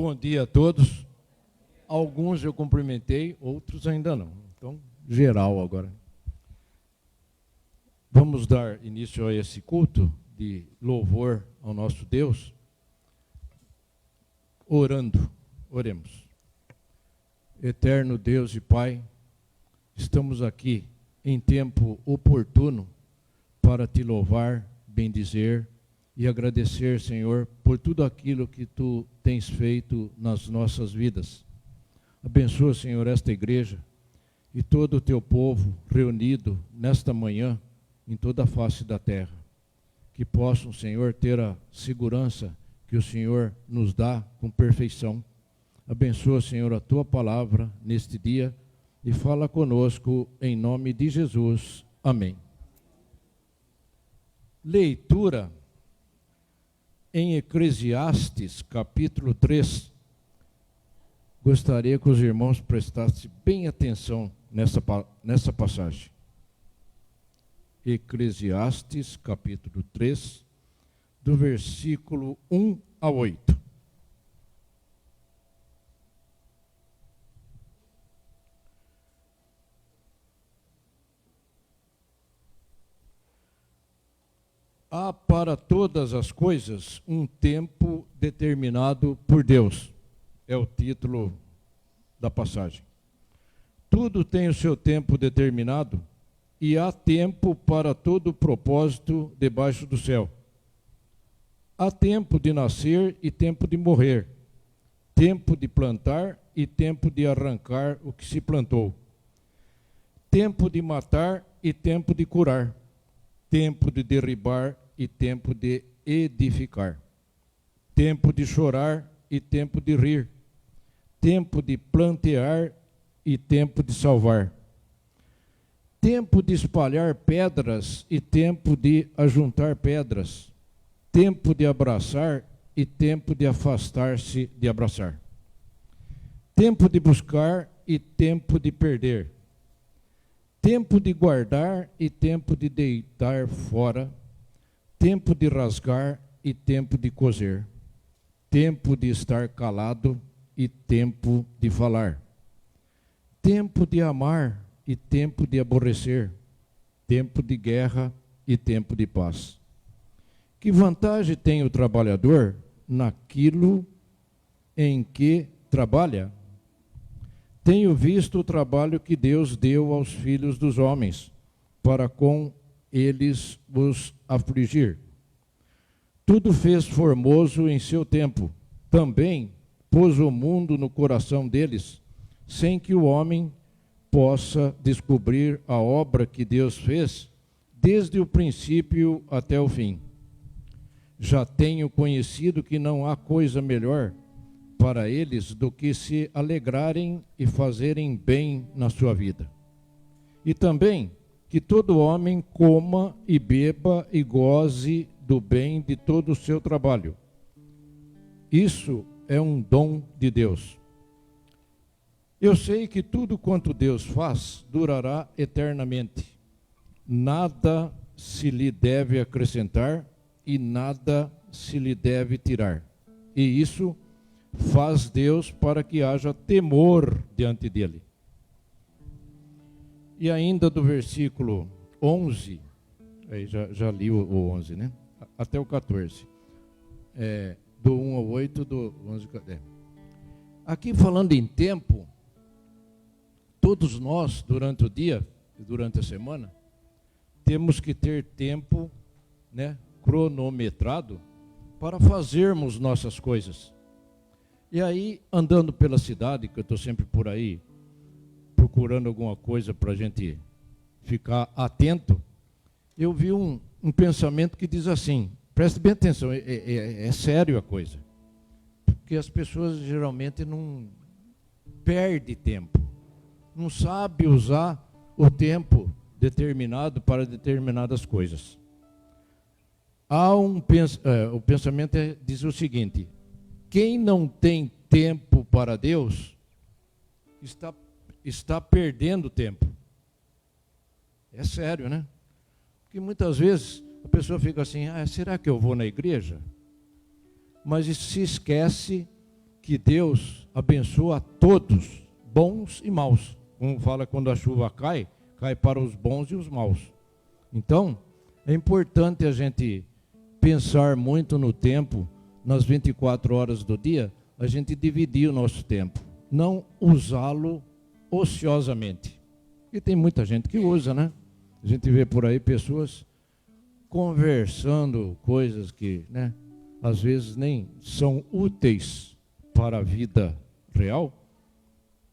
Bom dia a todos. Alguns eu cumprimentei, outros ainda não. Então, geral agora. Vamos dar início a esse culto de louvor ao nosso Deus, orando. Oremos. Eterno Deus e Pai, estamos aqui em tempo oportuno para te louvar, bendizer e agradecer, Senhor, por tudo aquilo que Tu tens feito nas nossas vidas. Abençoa, Senhor, esta igreja e todo o Teu povo reunido nesta manhã em toda a face da terra. Que possam, Senhor, ter a segurança que o Senhor nos dá com perfeição. Abençoa, Senhor, a Tua palavra neste dia e fala conosco em nome de Jesus. Amém. Leitura em Eclesiastes, capítulo 3. Gostaria que os irmãos prestassem bem atenção nessa passagem. Eclesiastes, capítulo 3, do versículo 1 a 8. Há para todas as coisas um tempo determinado por Deus. É o título da passagem. Tudo tem o seu tempo determinado e há tempo para todo propósito debaixo do céu. Há tempo de nascer e tempo de morrer, tempo de plantar e tempo de arrancar o que se plantou, tempo de matar e tempo de curar, tempo de derribar e tempo de edificar, tempo de chorar e tempo de rir, tempo de plantear e tempo de salvar, tempo de espalhar pedras e tempo de ajuntar pedras, tempo de abraçar e tempo de afastar-se de abraçar, tempo de buscar e tempo de perder, tempo de guardar e tempo de deitar fora, tempo de rasgar e tempo de coser, tempo de estar calado e tempo de falar, tempo de amar e tempo de aborrecer, tempo de guerra e tempo de paz. Que vantagem tem o trabalhador naquilo em que trabalha? Tenho visto o trabalho que Deus deu aos filhos dos homens, para com eles os afligir. Tudo fez formoso em seu tempo. Também pôs o mundo no coração deles, sem que o homem possa descobrir a obra que Deus fez, desde o princípio até o fim. Já tenho conhecido que não há coisa melhor para eles do que se alegrarem e fazerem bem na sua vida. E também que todo homem coma e beba e goze do bem de todo o seu trabalho. Isso é um dom de Deus. Eu sei que tudo quanto Deus faz durará eternamente. Nada se lhe deve acrescentar e nada se lhe deve tirar. E isso faz Deus para que haja temor diante dele. E ainda do versículo 11, aí já li o 11, né? Até o 14. Do 1 ao 8, do 11 ao 14. Aqui falando em tempo, todos nós, durante o dia e durante a semana, temos que ter tempo, né, cronometrado para fazermos nossas coisas. E aí, andando pela cidade, que eu estou sempre por aí, procurando alguma coisa para a gente ficar atento, eu vi um pensamento que diz assim, preste bem atenção, é sério a coisa, porque as pessoas geralmente não perdem tempo, não sabem usar o tempo determinado para determinadas coisas. O pensamento diz o seguinte: quem não tem tempo para Deus está perdendo tempo. É sério, né? Porque muitas vezes a pessoa fica assim, será que eu vou na igreja? Mas se esquece que Deus abençoa a todos, bons e maus. Como fala, quando a chuva cai, cai para os bons e os maus. Então, é importante a gente pensar muito no tempo, nas 24 horas do dia, a gente dividir o nosso tempo, não usá-lo ociosamente. E tem muita gente que usa, né? A gente vê por aí pessoas conversando coisas que, né, às vezes nem são úteis para a vida real,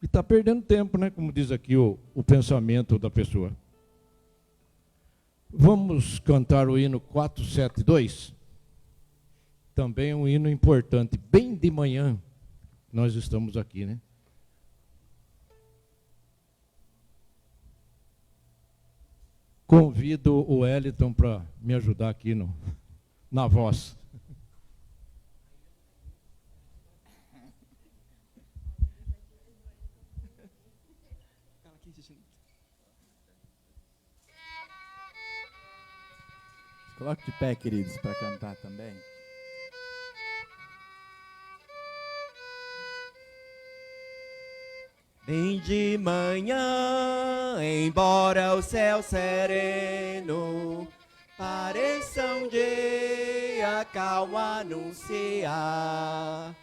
e está perdendo tempo, né? Como diz aqui o pensamento da pessoa. Vamos cantar o hino 472. Também um hino importante, bem de manhã nós estamos aqui, né? Convido o Wellington para me ajudar aqui na voz. Coloque de pé, queridos, para cantar também. Bem de manhã, embora o céu sereno pareça um dia calmo anunciar,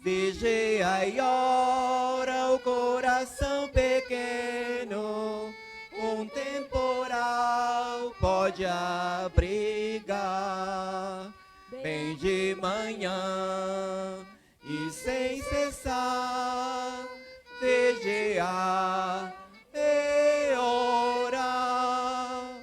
vigia e ora o coração pequeno, um temporal pode abrigar. Bem de manhã e sem cessar, vigiar e orar.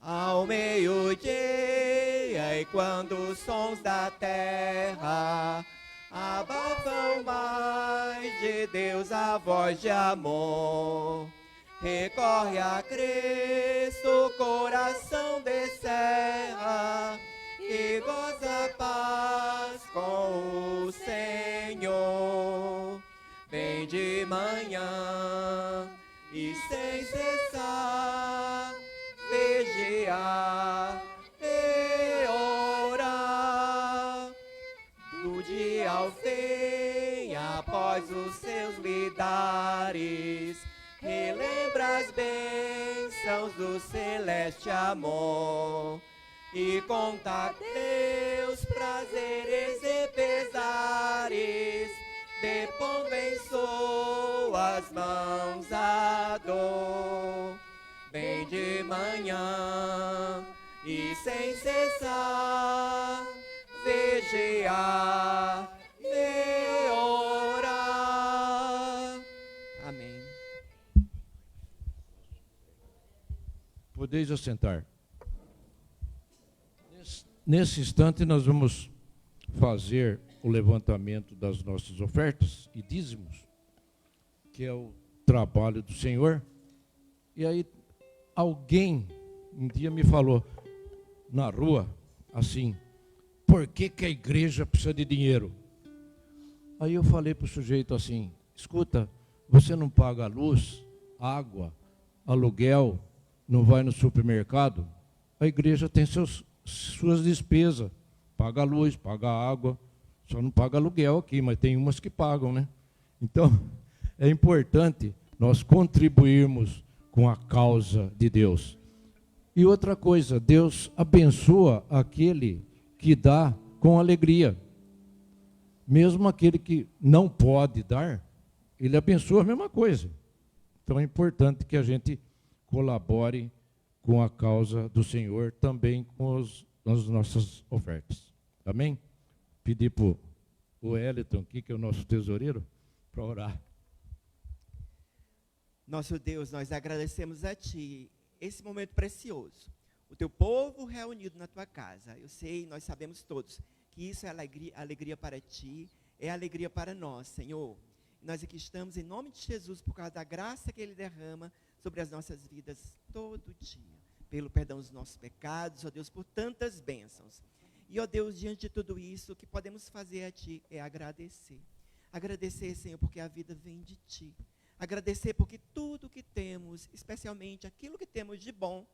Ao meio-dia, e quando os sons da terra abafam mais de Deus a voz de amor, recorre a Cristo, o coração descerra e goza a paz com o Senhor. Bem de manhã e sem cessar, vigiar e orar. Do dia ao fim, após os seus lidares, relembra as bênçãos do celeste amor e conta a Deus prazeres e pesares, depondo em suas mãos a dor. Bem de manhã e sem cessar, vigiar e orar. Amém. Podeis assentar. Nesse instante nós vamos fazer o levantamento das nossas ofertas e dízimos, que é o trabalho do Senhor. E aí alguém um dia me falou na rua assim: por que a igreja precisa de dinheiro? Aí eu falei para o sujeito assim: escuta, você não paga luz, água, aluguel, não vai no supermercado? A igreja tem suas despesas, paga a luz, paga a água, só não paga aluguel aqui, mas tem umas que pagam, né? Então, é importante nós contribuirmos com a causa de Deus. E outra coisa, Deus abençoa aquele que dá com alegria. Mesmo aquele que não pode dar, ele abençoa a mesma coisa. Então é importante que a gente colabore com a causa do Senhor, também com as nossas ofertas. Amém? Pedir para o Wellington aqui, que é o nosso tesoureiro, para orar. Nosso Deus, nós agradecemos a Ti esse momento precioso. O Teu povo reunido na Tua casa. Eu sei, nós sabemos todos que isso é alegria para Ti, é alegria para nós, Senhor. Nós aqui estamos em nome de Jesus por causa da graça que Ele derrama sobre as nossas vidas todo dia. Pelo perdão dos nossos pecados, ó Deus, por tantas bênçãos. E, ó Deus, diante de tudo isso, o que podemos fazer a Ti é agradecer. Agradecer, Senhor, porque a vida vem de Ti. Agradecer porque tudo que temos, especialmente aquilo que temos de bom,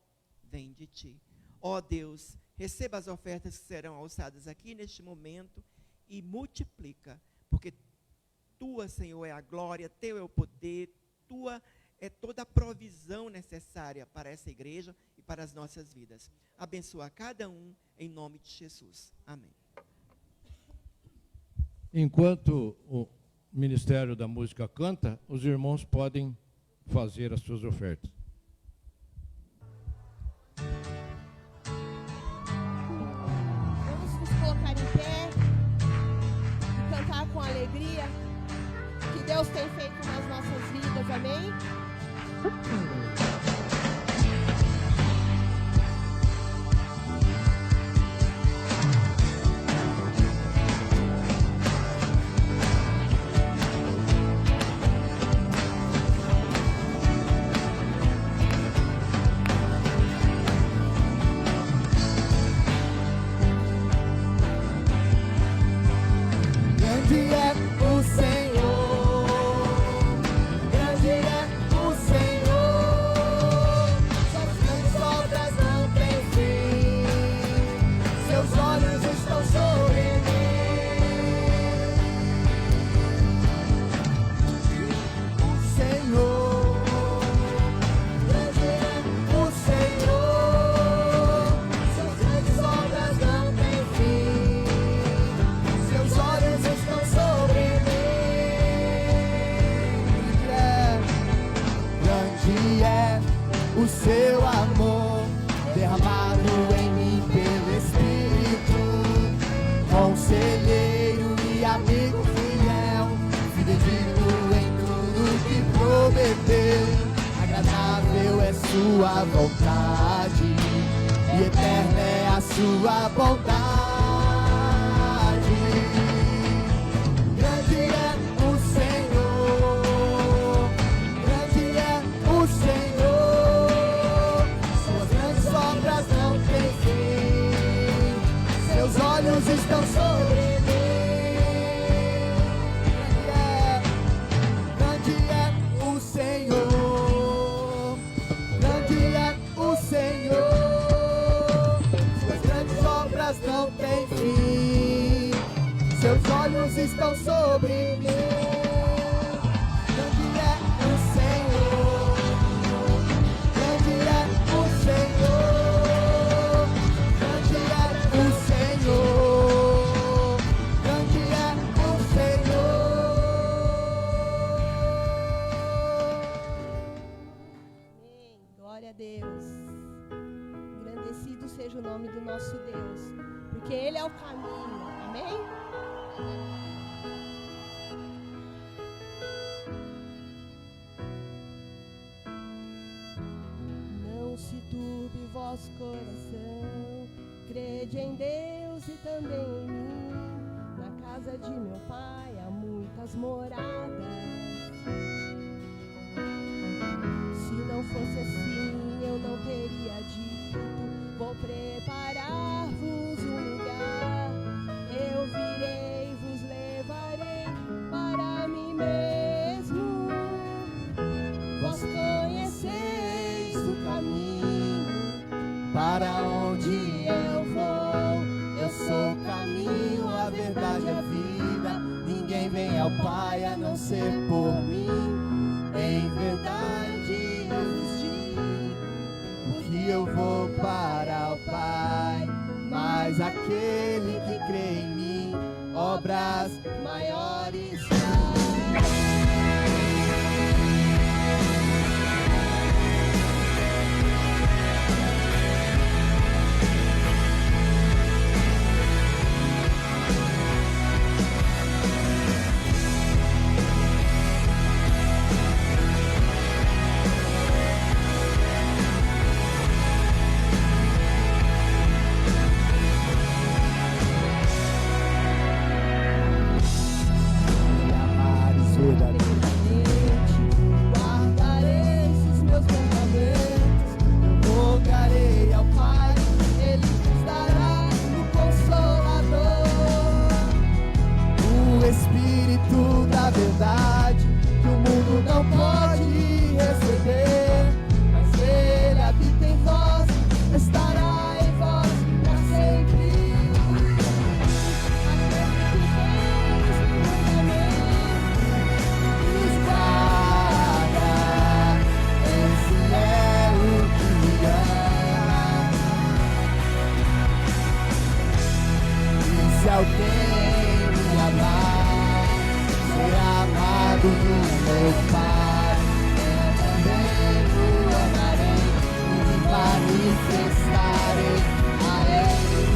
vem de Ti. Ó Deus, receba as ofertas que serão alçadas aqui neste momento e multiplica, porque tua, Senhor, é a glória, teu é o poder, tua é toda a provisão necessária para essa igreja e para as nossas vidas. Abençoa cada um, em nome de Jesus. Amém. Enquanto o Ministério da Música canta, os irmãos podem fazer as suas ofertas. Vamos nos colocar em pé e cantar com alegria o que Deus tem feito nas nossas vidas, amém? Grande é o Senhor, grande é o Senhor, suas grandes obras não têm fim, seus olhos estão sobre mim. O Senhor, grande é o Senhor, suas grandes obras não têm fim, seus olhos estão sobre mim. Grande é o seu amor, derramado em mim pelo Espírito. Conselheiro e amigo fiel, fidedigno em tudo que prometeu. Agradável é sua vontade e eterna é a sua bondade. Grande é o Senhor, grande é o Senhor, suas grandes obras não têm fim, seus olhos estão sobre mim. Grande é o Senhor, grande é o Senhor, suas grandes obras não têm fim, seus olhos estão sobre mim. Grande é o Senhor, grande é o Senhor, grande é o Senhor, grande é o Senhor. Amém. Glória a Deus. Engrandecido seja o nome do nosso Deus, porque Ele é o caminho. Amém? Não se turbe vosso coração, crede em Deus e também em mim. Na casa de meu Pai há muitas moradas. Se não fosse assim, eu não teria dito: vou preparar-vos um lugar. Eu virei, vos levarei para mim mesmo. Vós conheceis o caminho Para onde eu vou, eu sou o caminho, a verdade e a vida. Ninguém vem ao Pai a não ser por mim. Em verdade eu vos digo, porque eu vou para o Pai. Mas aquele que crê em mim, obras maiores fará. Amares verdadeiramente, guardarei esses meus mandamentos. Eu rogarei ao Pai, Ele nos dará o Consolador, o Espírito da verdade, que o mundo não pode receber, mas Ele habita em vós, estará em vós para sempre. Aquele que tem os mandamentos, amado do meu Pai, eu também o amarei e me manifestarei a Ele.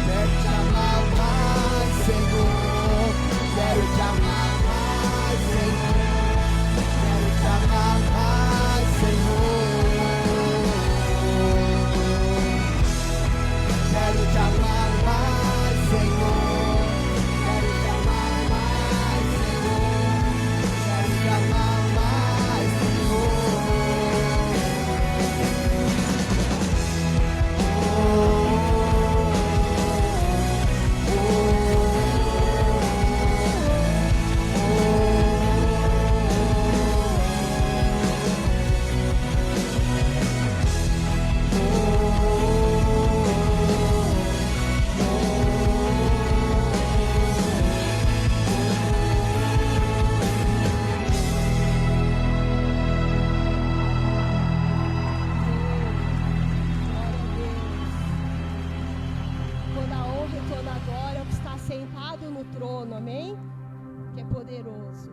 Quero te amar mais, Senhor. Quero te amar mais, Senhor. Quero te amar mais, Senhor. Quero te amar mais, Senhor. Quero te amar mais, Senhor. Quero te amar mais, Senhor. Toda a honra e toda a glória ao que está sentado no trono, amém? Que é poderoso.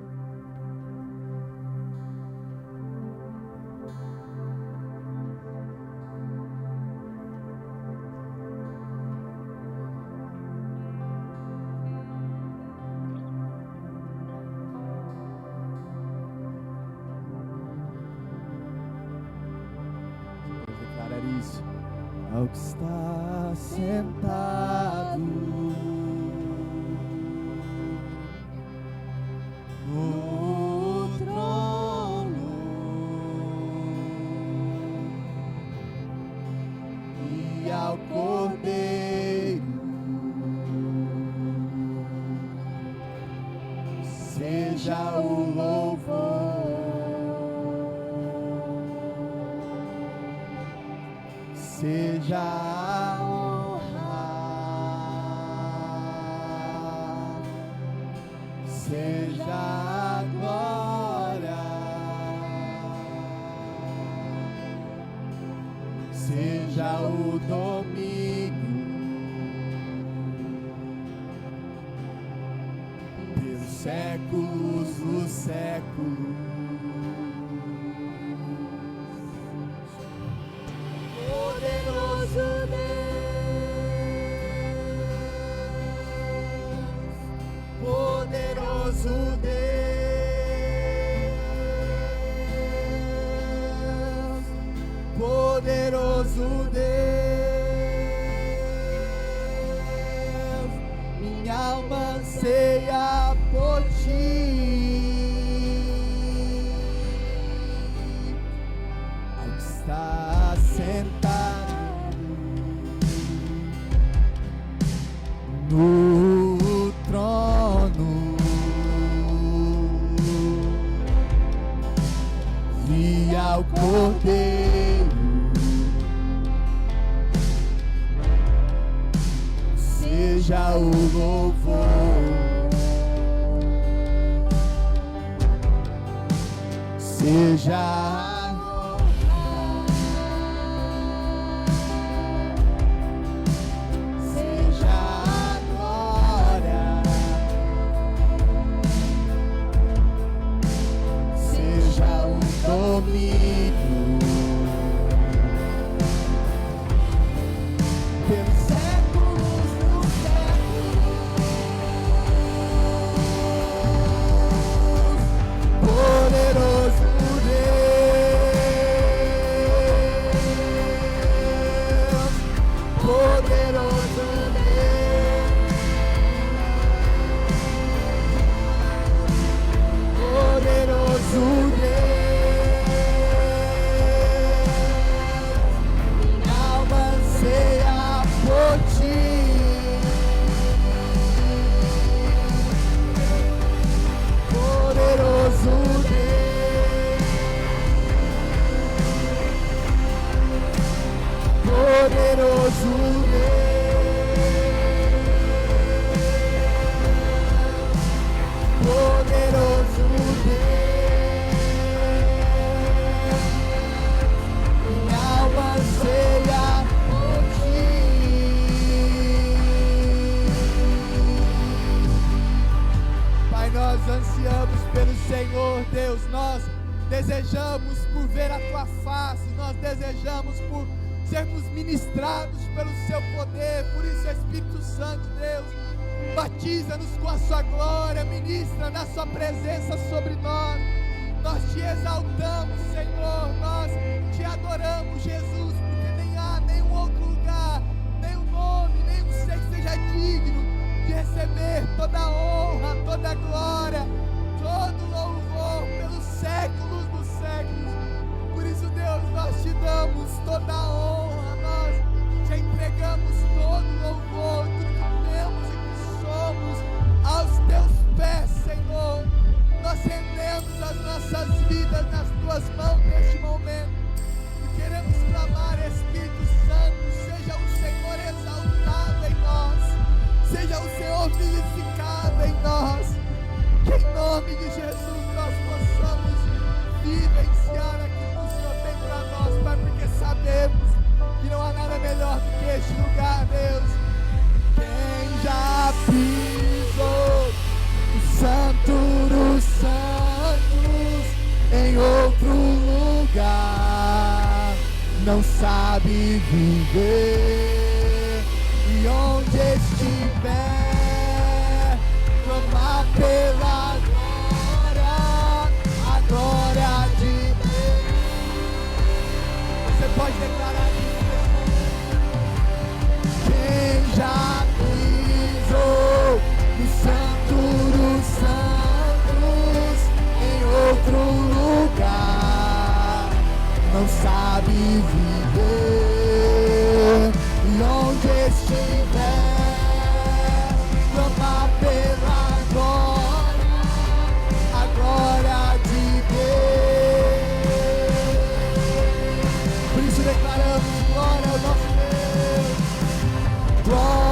Vou declarar isso. Ao que está sentado no trono e ao Cordeiro seja o louvor, seja a honra, seja a glória, seja o domínio pelos séculos dos séculos. Poderoso Deus, poderoso Deus, poderoso Deus, minha alma anseia por ti. Ao que está sentado no trono e ao Cordeiro seja o louvor, seja a honra, seja a glória, seja o domínio pelos séculos dos séculos. Poderoso Deus, poderoso Deus, poderoso Deus, nós desejamos por ver a tua face, nós desejamos por sermos ministrados pelo seu poder. Por isso, Espírito Santo, Deus, batiza-nos com a sua glória, ministra na sua presença sobre nós. Nós te exaltamos, Senhor, nós te adoramos, Jesus, porque nem há nenhum outro lugar, nenhum nome, nenhum ser que seja digno de receber toda a honra, toda a glória, todo o louvor pelos séculos dos séculos. Por isso, Deus, nós te damos toda a honra, nós te entregamos todo o louvor, tudo que temos e que somos aos teus pés, Senhor. Nós rendemos as nossas vidas nas tuas mãos neste momento e queremos clamar, Espírito Santo, seja o Senhor exaltado em nós, seja o Senhor vivificado em nós, que em nome de Jesus nós possamos vivenciar aquilo que o Senhor tem para nós, Pai, porque sabemos que não há nada melhor do que este lugar, Deus. Quem já pisou o Santo dos Santos em outro lugar não sabe viver, e onde estiver clamar pela glória, a glória de Deus. Você pode declarar isso nesse momento. Quem já pisou no Santo dos Santos em outro lugar não sabe viver, e onde estiver clamar pela glória, a glória de Deus. Por isso declaramos glória ao nosso Deus, glória.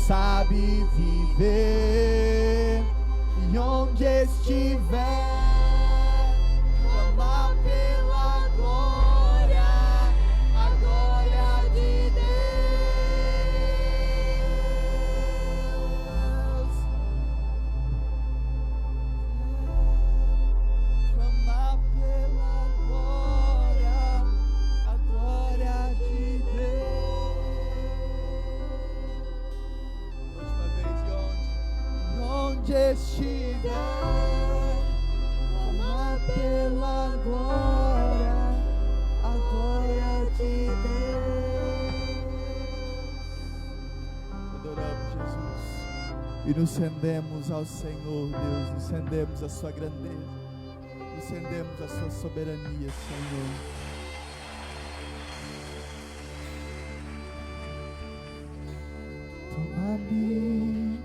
Sabe viver, e onde estiver clamar pela glória, a glória de Deus. Clamar pela glória, a glória de Deus. Onde estiver, clamar pela glória, a glória de Deus. Adoramos Jesus e nos rendemos ao Senhor, Deus, nos rendemos à sua grandeza, nos rendemos à sua soberania, Senhor. Toma-me,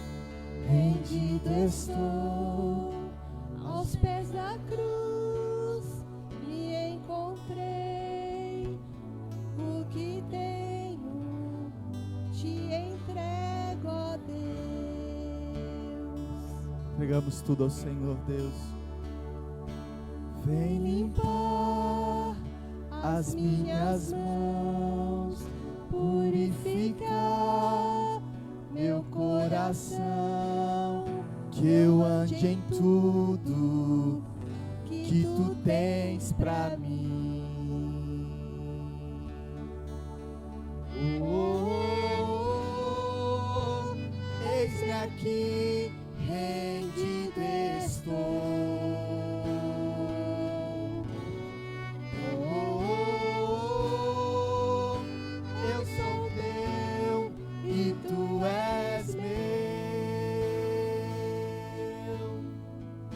rendido estou Aos pés da cruz me encontrei, o que tenho te entrego, ó Deus. Entregamos tudo ao Senhor, Deus. Vem limpar as minhas mãos, purificar meu coração, que eu ande em tudo que tu tens pra mim. Oh, eis-me aqui, rendido estou. Eu sou teu e tu és meu, Jesus.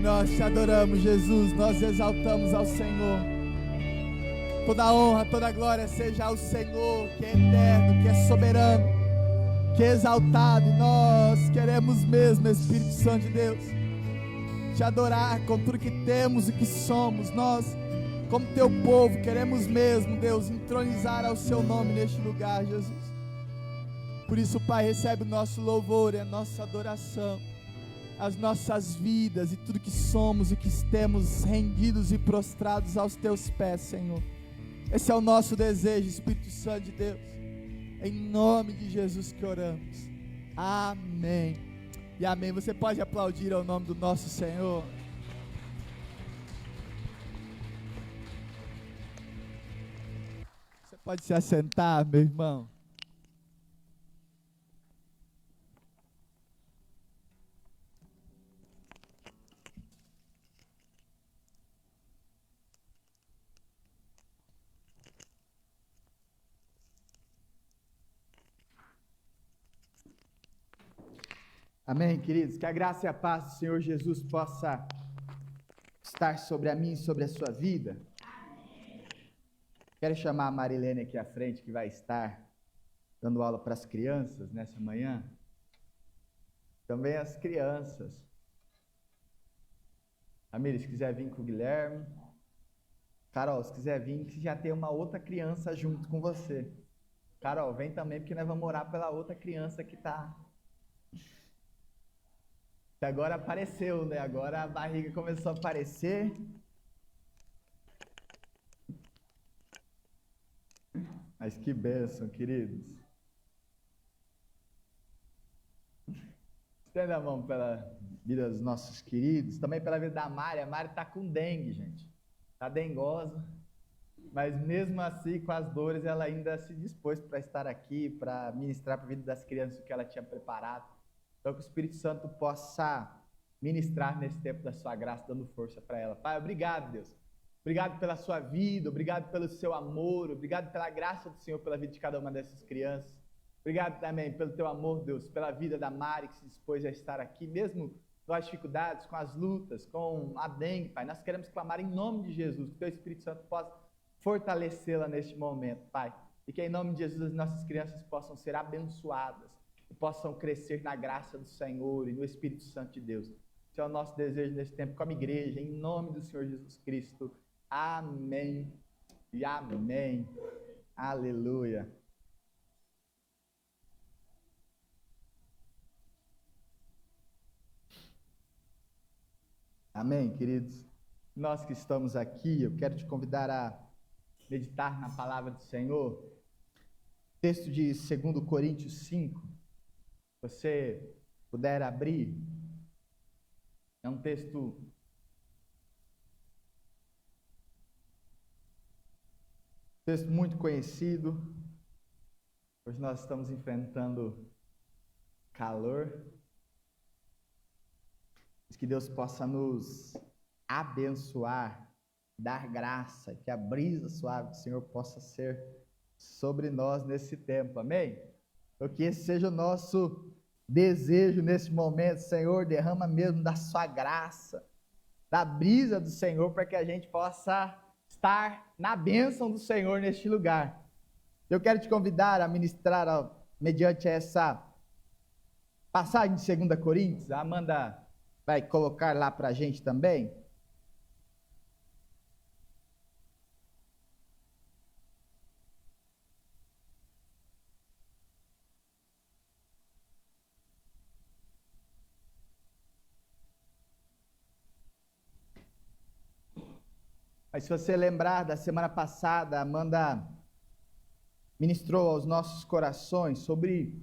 Nós te adoramos, Jesus, nós exaltamos ao Senhor. Toda honra, toda glória seja ao Senhor, que é eterno, que é soberano, que é exaltado. E nós queremos mesmo, Espírito Santo de Deus, te adorar com tudo que temos e que somos. Nós, como teu povo, queremos mesmo, Deus, entronizar ao seu nome neste lugar, Jesus. Por isso, Pai, recebe o nosso louvor e a nossa adoração, as nossas vidas e tudo que somos e que temos rendidos e prostrados aos teus pés, Senhor. Esse é o nosso desejo, Espírito Santo de Deus. Em nome de Jesus que oramos. Amém. E amém. Você pode aplaudir ao nome do nosso Senhor. Você Pode se assentar, meu irmão. Amém, queridos? Que a graça e a paz do Senhor Jesus possa estar sobre a mim e sobre a sua vida. Quero chamar a Marilene aqui à frente, que vai estar dando aula para as crianças nessa manhã. Também as crianças. Amir, se quiser vir com o Guilherme. Carol, se quiser vir, que já tem uma outra criança junto com você. Carol, vem também, porque nós vamos orar pela outra criança que está... que agora apareceu, né? Agora a barriga começou a aparecer. Mas que bênção, queridos. Estenda a mão pela vida dos nossos queridos, também pela vida da Mari. A Mari está com dengue, gente. Está dengosa. Mas mesmo assim, com as dores, ela ainda se dispôs para estar aqui, para ministrar para a vida das crianças o que ela tinha preparado. Então, que o Espírito Santo possa ministrar nesse tempo da sua graça, dando força para ela. Pai, obrigado, Deus. Obrigado pela sua vida, obrigado pelo seu amor, obrigado pela graça do Senhor, pela vida de cada uma dessas crianças. Obrigado também pelo teu amor, Deus, pela vida da Mari, que se dispôs a estar aqui, mesmo com as dificuldades, com as lutas, com a dengue, Pai. Nós queremos clamar em nome de Jesus, que o teu Espírito Santo possa fortalecê-la neste momento, Pai. E que em nome de Jesus as nossas crianças possam ser abençoadas, e possam crescer na graça do Senhor e no Espírito Santo de Deus. Esse é o nosso desejo nesse tempo como igreja, em nome do Senhor Jesus Cristo. Amém e amém. Aleluia. Amém, queridos? Nós que estamos aqui, eu quero te convidar a meditar na palavra do Senhor. Texto de 2 Coríntios 5. Se você puder abrir, é um texto muito conhecido. Hoje nós estamos enfrentando calor. Que Deus possa nos abençoar, dar graça, que a brisa suave do Senhor possa ser sobre nós nesse tempo, amém? Que esse seja o nosso desejo nesse momento. Senhor, derrama mesmo da sua graça, da brisa do Senhor, para que a gente possa estar na bênção do Senhor neste lugar. Eu quero te convidar a ministrar mediante essa passagem de 2 Coríntios. A Amanda vai colocar lá para a gente também. Mas se você lembrar da semana passada, a Amanda ministrou aos nossos corações sobre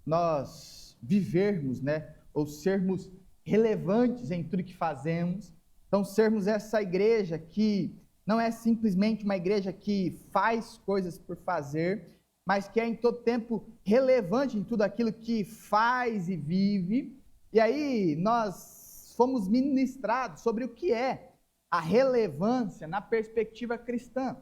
nós vivermos, né, ou sermos relevantes em tudo que fazemos. Então, sermos essa igreja que não é simplesmente uma igreja que faz coisas por fazer, mas que é em todo tempo relevante em tudo aquilo que faz e vive. E aí nós fomos ministrados sobre o que é a relevância na perspectiva cristã,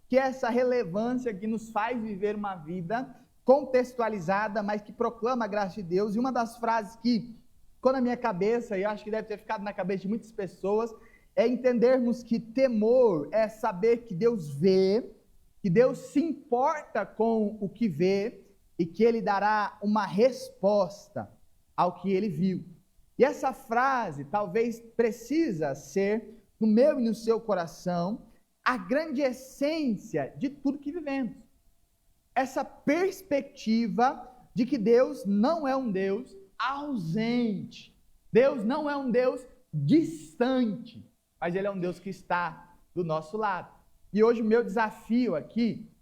que é essa relevância que nos faz viver uma vida contextualizada, mas que proclama a graça de Deus. E uma das frases que ficou na minha cabeça, e eu acho que deve ter ficado na cabeça de muitas pessoas, é entendermos que temor é saber que Deus vê, que Deus se importa com o que vê e que Ele dará uma resposta ao que Ele viu. E essa frase talvez precisa ser, no meu e no seu coração, a grande essência de tudo que vivemos. Essa perspectiva de que Deus não é um Deus ausente. Deus não é um Deus distante, mas Ele é um Deus que está do nosso lado. E hoje o meu desafio aqui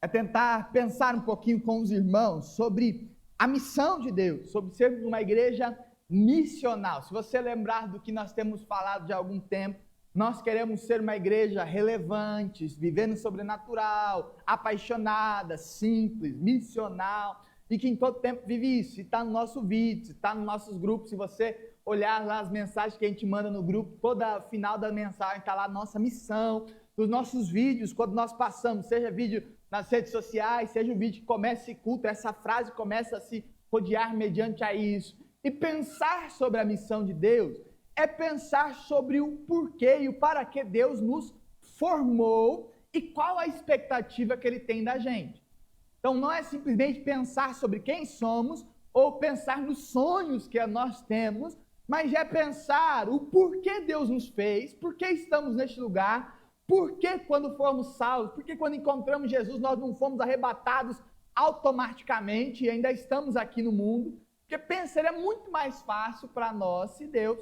é tentar pensar um pouquinho com os irmãos sobre a missão de Deus, sobre sermos uma igreja missional. Se você lembrar do que nós temos falado de algum tempo, Nós queremos ser uma igreja relevante, vivendo sobrenatural, apaixonada, simples, missional, e que em todo tempo vive isso. Se está no nosso vídeo, se está nos nossos grupos, se você olhar lá as mensagens que a gente manda no grupo, toda final da mensagem está lá a nossa missão, dos nossos vídeos, quando nós passamos, seja vídeo nas redes sociais, seja um vídeo que começa esse culto, essa frase começa a se rodear mediante a isso. E pensar sobre a missão de Deus é pensar sobre o porquê e o para que Deus nos formou e qual a expectativa que Ele tem da gente. Então não é simplesmente pensar sobre quem somos ou pensar nos sonhos que nós temos, mas é pensar o porquê Deus nos fez, por que estamos neste lugar, por que quando formos salvos, por que quando encontramos Jesus nós não fomos arrebatados automaticamente e ainda estamos aqui no mundo. Porque pensa, seria muito mais fácil para nós se Deus,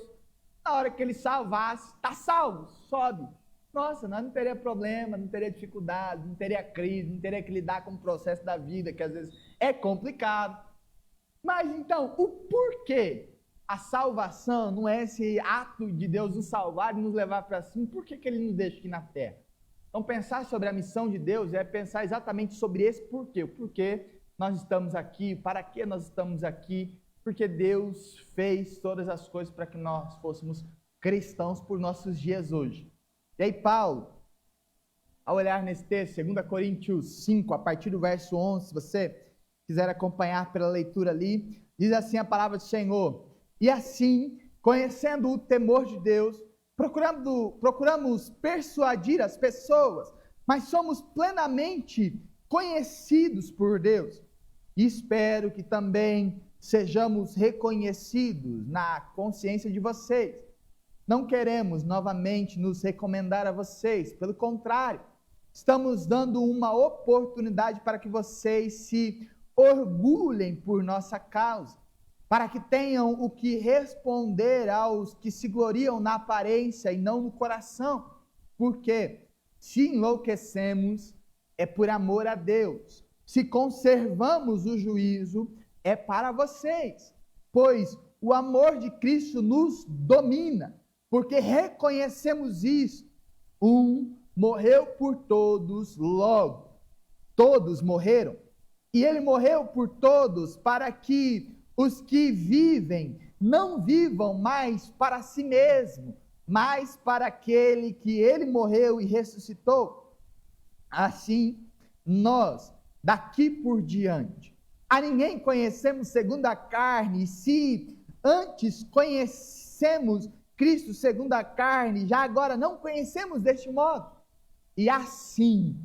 na hora que Ele salvasse, está salvo, sobe. Nossa, nós não teria problema, não teria dificuldade, não teria crise, não teria que lidar com o processo da vida, que às vezes é complicado. Mas então, o porquê a salvação não é esse ato de Deus nos salvar e nos levar para cima, por que Ele nos deixa aqui na terra? Então, pensar sobre a missão de Deus é pensar exatamente sobre esse porquê, o porquê nós estamos aqui, para que nós estamos aqui, porque Deus fez todas as coisas para que nós fôssemos cristãos por nossos dias hoje. E aí Paulo, ao olhar nesse texto, 2 Coríntios 5, a partir do verso 11, se você quiser acompanhar pela leitura ali, diz assim a palavra do Senhor: e assim, conhecendo o temor de Deus, procuramos persuadir as pessoas, mas somos plenamente conhecidos por Deus. E espero que também sejamos reconhecidos na consciência de vocês. Não queremos novamente nos recomendar a vocês, pelo contrário, estamos dando uma oportunidade para que vocês se orgulhem por nossa causa, para que tenham o que responder aos que se gloriam na aparência e não no coração, porque se enlouquecemos é por amor a Deus, se conservamos o juízo é para vocês, pois o amor de Cristo nos domina, porque reconhecemos isso. Um morreu por todos, logo todos morreram, e Ele morreu por todos para que os que vivem não vivam mais para si mesmo, mas para aquele que Ele morreu e ressuscitou. Assim, nós, daqui por diante, a ninguém conhecemos segundo a carne, e se antes conhecemos Cristo segundo a carne, já agora não conhecemos deste modo. E assim,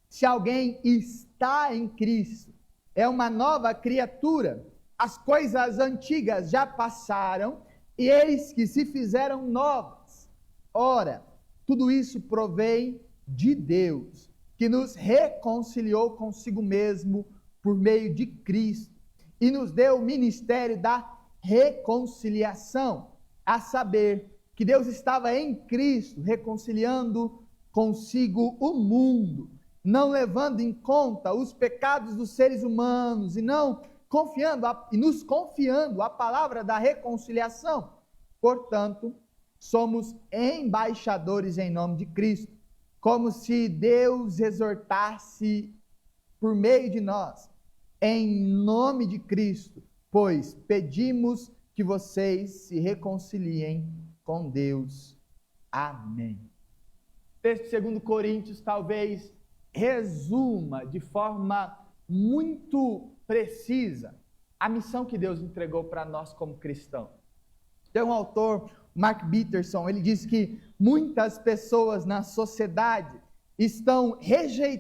se alguém está em Cristo, é uma nova criatura, as coisas antigas já passaram, e eis que se fizeram novas. Ora, tudo isso provém de Deus, que nos reconciliou consigo mesmo por meio de Cristo, e nos deu o ministério da reconciliação, a saber, que Deus estava em Cristo, reconciliando consigo o mundo, não levando em conta os pecados dos seres humanos, e nos confiando a palavra da reconciliação. Portanto, somos embaixadores em nome de Cristo, como se Deus exortasse por meio de nós, em nome de Cristo, pois pedimos que vocês se reconciliem com Deus. Amém. O texto de 2 Coríntios talvez resuma de forma muito precisa a missão que Deus entregou para nós como cristãos. Tem um autor, Mark Bitterson, ele diz que muitas pessoas na sociedade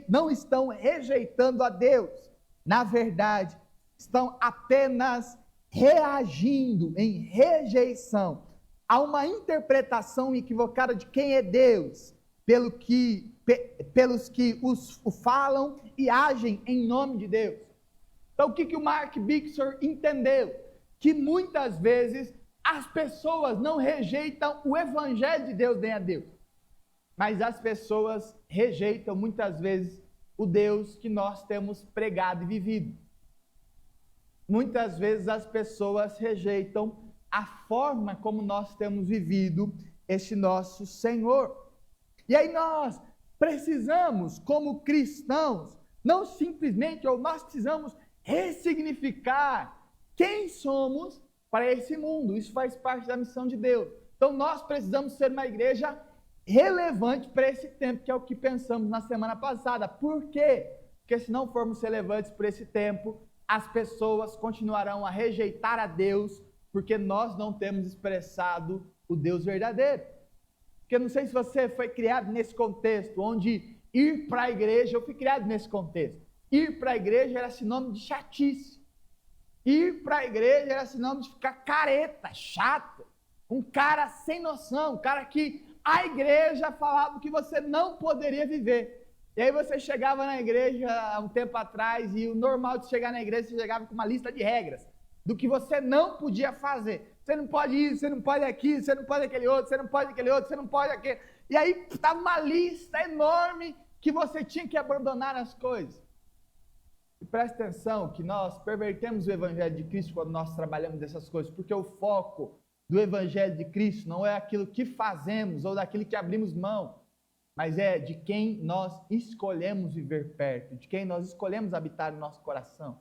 não estão rejeitando a Deus. Na verdade, estão apenas reagindo em rejeição a uma interpretação equivocada de quem é Deus, pelos que o falam e agem em nome de Deus. Então, o que o Mark Bitterson entendeu? Que muitas vezes as pessoas não rejeitam o evangelho de Deus nem a Deus, mas as pessoas rejeitam muitas vezes o Deus que nós temos pregado e vivido. Muitas vezes as pessoas rejeitam a forma como nós temos vivido esse nosso Senhor. E aí nós precisamos, como cristãos, não simplesmente, ou nós precisamos ressignificar quem somos para esse mundo. Isso faz parte da missão de Deus. Então nós precisamos ser uma igreja relevante para esse tempo, que é o que pensamos na semana passada. Por quê? Porque se não formos relevantes por esse tempo, as pessoas continuarão a rejeitar a Deus, porque nós não temos expressado o Deus verdadeiro. Porque eu não sei se você foi criado nesse contexto, onde ir para a igreja, eu fui criado nesse contexto. Ir para a igreja era sinônimo de chatice. Ir para a igreja era sinônimo de ficar careta, chato, um cara sem noção, um cara que a igreja falava que você não poderia viver. E aí você chegava na igreja há um tempo atrás e o normal de chegar na igreja, você chegava com uma lista de regras do que você não podia fazer. Você não pode isso, você não pode aquilo, você não pode aquele outro, você não pode aquele outro, você não pode aquele. E aí estava uma lista enorme que você tinha que abandonar as coisas. E presta atenção que nós pervertemos o evangelho de Cristo quando nós trabalhamos dessas coisas, porque o foco do evangelho de Cristo não é aquilo que fazemos ou daquilo que abrimos mão, mas é de quem nós escolhemos viver perto, de quem nós escolhemos habitar no nosso coração.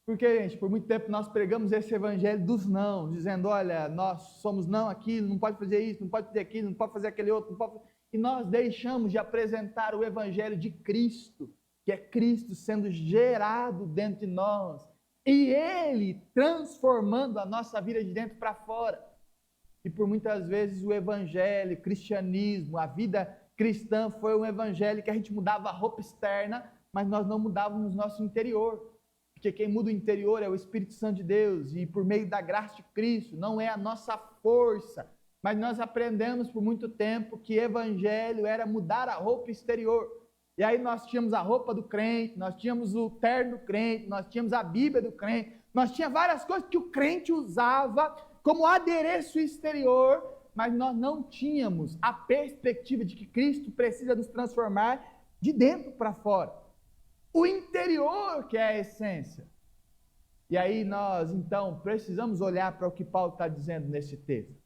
Porque, gente, por muito tempo nós pregamos esse evangelho dos não, dizendo, olha, nós somos não aquilo, não pode fazer isso, não pode fazer aquilo, não pode fazer aquele outro, não pode... E nós deixamos de apresentar o evangelho de Cristo, que é Cristo sendo gerado dentro de nós, e Ele transformando a nossa vida de dentro para fora. E por muitas vezes o evangelho, o cristianismo, a vida cristã foi um evangelho que a gente mudava a roupa externa, mas nós não mudávamos nosso interior. Porque quem muda o interior é o Espírito Santo de Deus, e por meio da graça de Cristo, não é a nossa força, mas nós aprendemos por muito tempo que evangelho era mudar a roupa exterior. E aí nós tínhamos a roupa do crente, nós tínhamos o terno do crente, nós tínhamos a Bíblia do crente, nós tínhamos várias coisas que o crente usava como adereço exterior, mas nós não tínhamos a perspectiva de que Cristo precisa nos transformar de dentro para fora. O interior que é a essência. E aí nós, então, precisamos olhar para o que Paulo está dizendo nesse texto.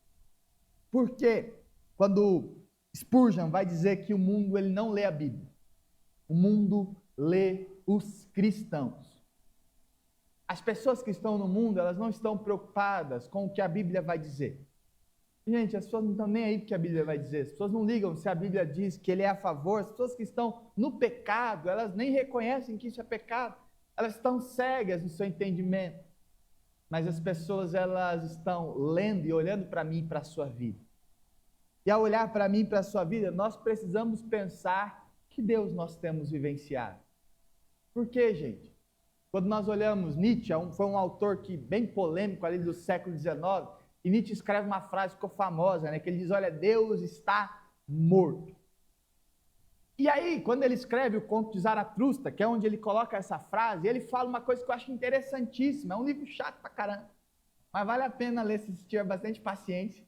Porque quando Spurgeon vai dizer que o mundo ele não lê a Bíblia, o mundo lê os cristãos. As pessoas que estão no mundo, elas não estão preocupadas com o que a Bíblia vai dizer. Gente, as pessoas não estão nem aí com o que a Bíblia vai dizer. As pessoas não ligam se a Bíblia diz que ele é a favor. As pessoas que estão no pecado, elas nem reconhecem que isso é pecado. Elas estão cegas no seu entendimento. Mas as pessoas, elas estão lendo e olhando para mim e para a sua vida. E ao olhar para mim e para a sua vida, nós precisamos pensar que Deus nós temos vivenciado. Por quê, gente? Quando nós olhamos Nietzsche, foi um autor que bem polêmico ali do século XIX, e Nietzsche escreve uma frase que ficou famosa, né, que ele diz, olha, Deus está morto. E aí, quando ele escreve o Conto de Zaratustra, que é onde ele coloca essa frase, ele fala uma coisa que eu acho interessantíssima, é um livro chato pra caramba, mas vale a pena ler se tiver bastante paciência.